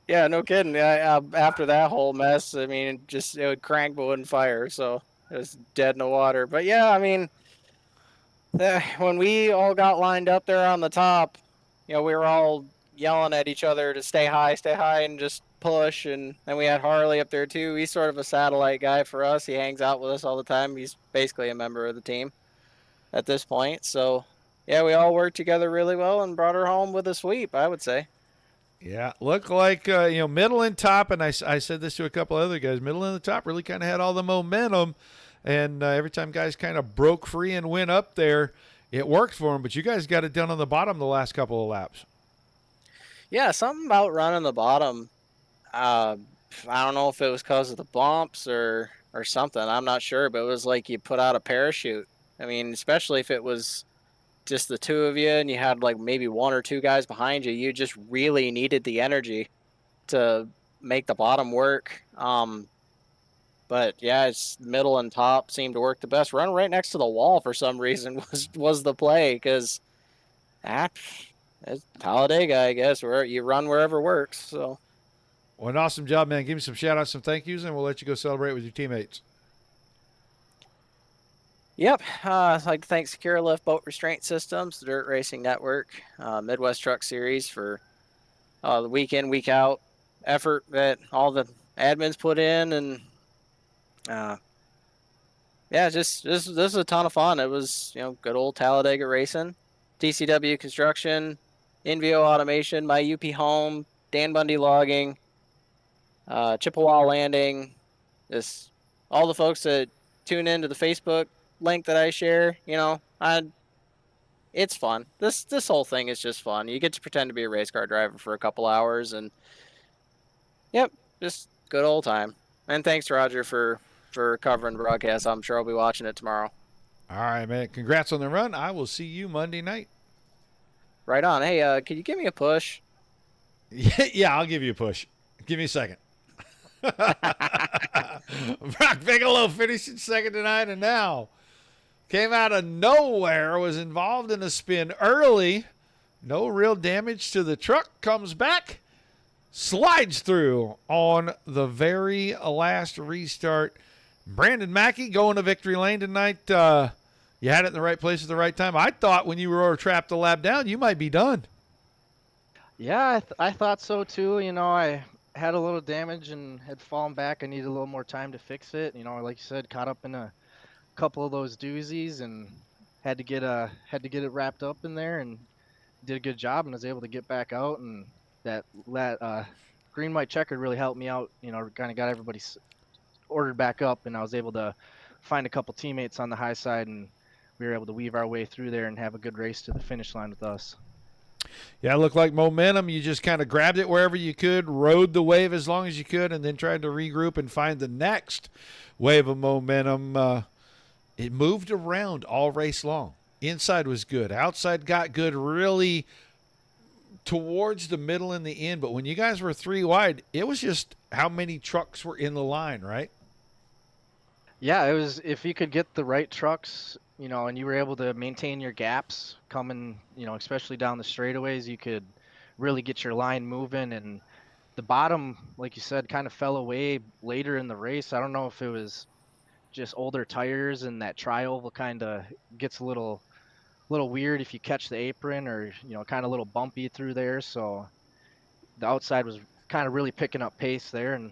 Yeah, no kidding. After that whole mess, I mean, it would crank but wouldn't fire, so it was dead in the water. But yeah, I mean, when we all got lined up there on the top, we were all yelling at each other to stay high, and just push. And then we had Harley up there too. He's sort of a satellite guy for us. He hangs out with us all the time. He's basically a member of the team at this point. So yeah, we all worked together really well and brought her home with a sweep, I would say. Yeah, looked like, middle and top, and I said this to a couple other guys, middle and the top really kind of had all the momentum, and every time guys kind of broke free and went up there, it worked for them, but you guys got it done on the bottom the last couple of laps. Yeah, something about running the bottom, I don't know if it was because of the bumps or something, I'm not sure, but it was like you put out a parachute. I mean, especially if it was just the two of you and you had like maybe 1 or 2 guys behind you, you just really needed the energy to make the bottom work. But yeah, it's middle and top seemed to work the best. Run right next to the wall for some reason was the play, because it's Talladega, I guess, where you run wherever works. So, well, an awesome job, man. Give me some shout outs, some thank yous, and we'll let you go celebrate with your teammates. Yep. I'd like to thank SecureALift Boat Restraint Systems, the Dirt Racing Network, Midwest Truck Series for the week in, week out effort that admins put in, and yeah, just this is a ton of fun. It was, good old Talladega racing, TCW Construction, Invio Automation, My UP Home, Dan Bundy Logging, Chippewa Landing, just all the folks that tune into the Facebook link that I share. It's fun. This whole thing is just fun. You get to pretend to be a race car driver for a couple hours, and yep, just good old time. And thanks, Roger, for covering the broadcast. I'm sure I'll be watching it tomorrow. All right, man. Congrats on the run. I will see you Monday night. Right on. Hey, can you give me a push? Yeah, I'll give you a push. Give me a second. Brock Bigelow finishing second tonight, and now came out of nowhere, was involved in a spin early. No real damage to the truck. Comes back, slides through on the very last restart. Brandon Mackey going to victory lane tonight. You had it in the right place at the right time. I thought when you were trapped a lap down, you might be done. Yeah, I thought so too. I had a little damage and had fallen back. I needed a little more time to fix it. Like you said, caught up in a couple of those doozies and had to get it wrapped up in there, and did a good job and was able to get back out. And that green white checkered really helped me out. Kind of got everybody ordered back up, and I was able to find a couple teammates on the high side, and we were able to weave our way through there and have a good race to the finish line with us. Yeah, it looked like momentum. You just kind of grabbed it wherever you could, rode the wave as long as you could, and then tried to regroup and find the next wave of momentum. It moved around all race long. Inside was good. Outside got good really towards the middle and the end. But when you guys were 3 wide, it was just how many trucks were in the line, right? Yeah, it was, if you could get the right trucks, and you were able to maintain your gaps coming, especially down the straightaways, you could really get your line moving. And the bottom, like you said, kind of fell away later in the race. I don't know if it was just older tires, and that tri-oval kind of gets a little weird if you catch the apron, or kind of a little bumpy through there. So the outside was kind of really picking up pace there, and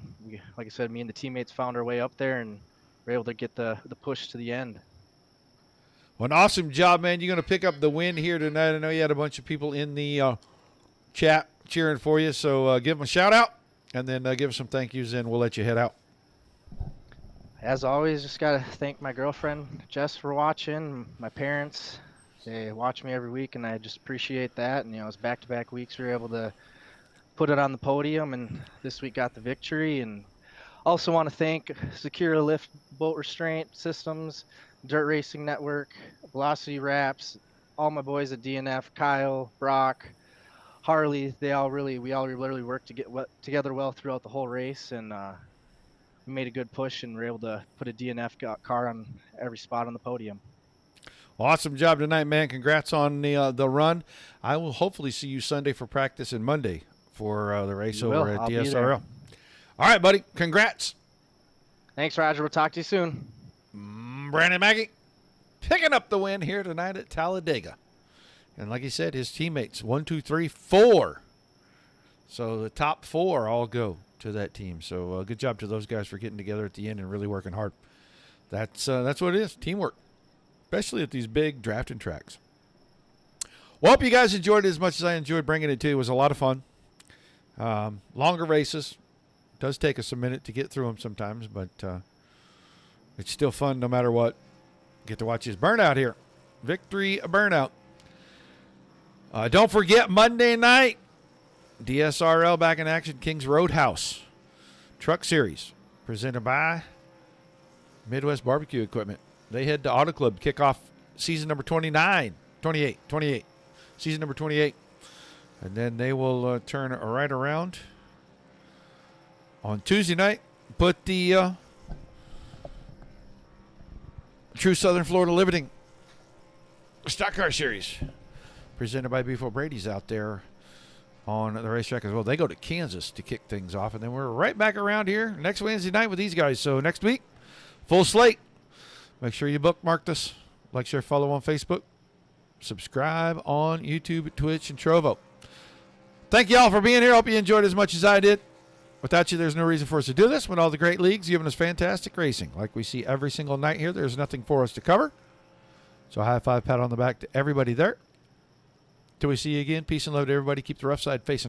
like I said, me and the teammates found our way up there and were able to get the push to the end. Well, an awesome job, man. You're going to pick up the win here tonight. I know you had a bunch of people in the chat cheering for you, so give them a shout out, and then give us some thank yous, and we'll let you head out. As always, just got to thank my girlfriend, Jess, for watching, my parents. They watch me every week, and I just appreciate that. And, it's back-to-back weeks we were able to put it on the podium, and this week got the victory. And also want to thank SecureALift Boat Restraint Systems, Dirt Racing Network, Velocity Wraps, all my boys at DNF, Kyle, Brock, Harley. We all really worked together well throughout the whole race, and we made a good push and were able to put a DNF car on every spot on the podium. Awesome job tonight, man. Congrats on the run. I will hopefully see you Sunday for practice and Monday for the race over at DSRL. All right, buddy. Congrats. Thanks, Roger. We'll talk to you soon. Brandon Mackey picking up the win here tonight at Talladega. And like he said, his teammates, 1, 2, 3, 4. So the top 4 all go to that team. So good job to those guys for getting together at the end and really working hard. That's what it is, teamwork, especially at these big drafting tracks. Well, hope you guys enjoyed it as much as I enjoyed bringing it to you. It was a lot of fun. Longer races. Does take us a minute to get through them sometimes, but it's still fun no matter what. Get to watch his burnout here. Victory burnout. Don't forget Monday night, DSRL back in action, Kings Roadhouse Truck Series, presented by Midwest Barbecue Equipment. They head to Auto Club, kick off season number 28. Season number 28. And then they will turn right around on Tuesday night, put the True Southern Florida Limiting Stock Car Series, presented by Beef O'Brady's, out there on the racetrack as well. They go to Kansas to kick things off, and then we're right back around here next Wednesday night with these guys. So next week, full slate. Make sure you bookmark us, like, share, follow on Facebook, subscribe on YouTube, Twitch, and Trovo. Thank you all for being here. Hope you enjoyed as much as I did. Without you, there's no reason for us to do this. When all the great leagues giving us fantastic racing, like we see every single night here, there's nothing for us to cover. So high five, pat on the back to everybody there. Till we see you again, peace and love to everybody. Keep the rough side facing.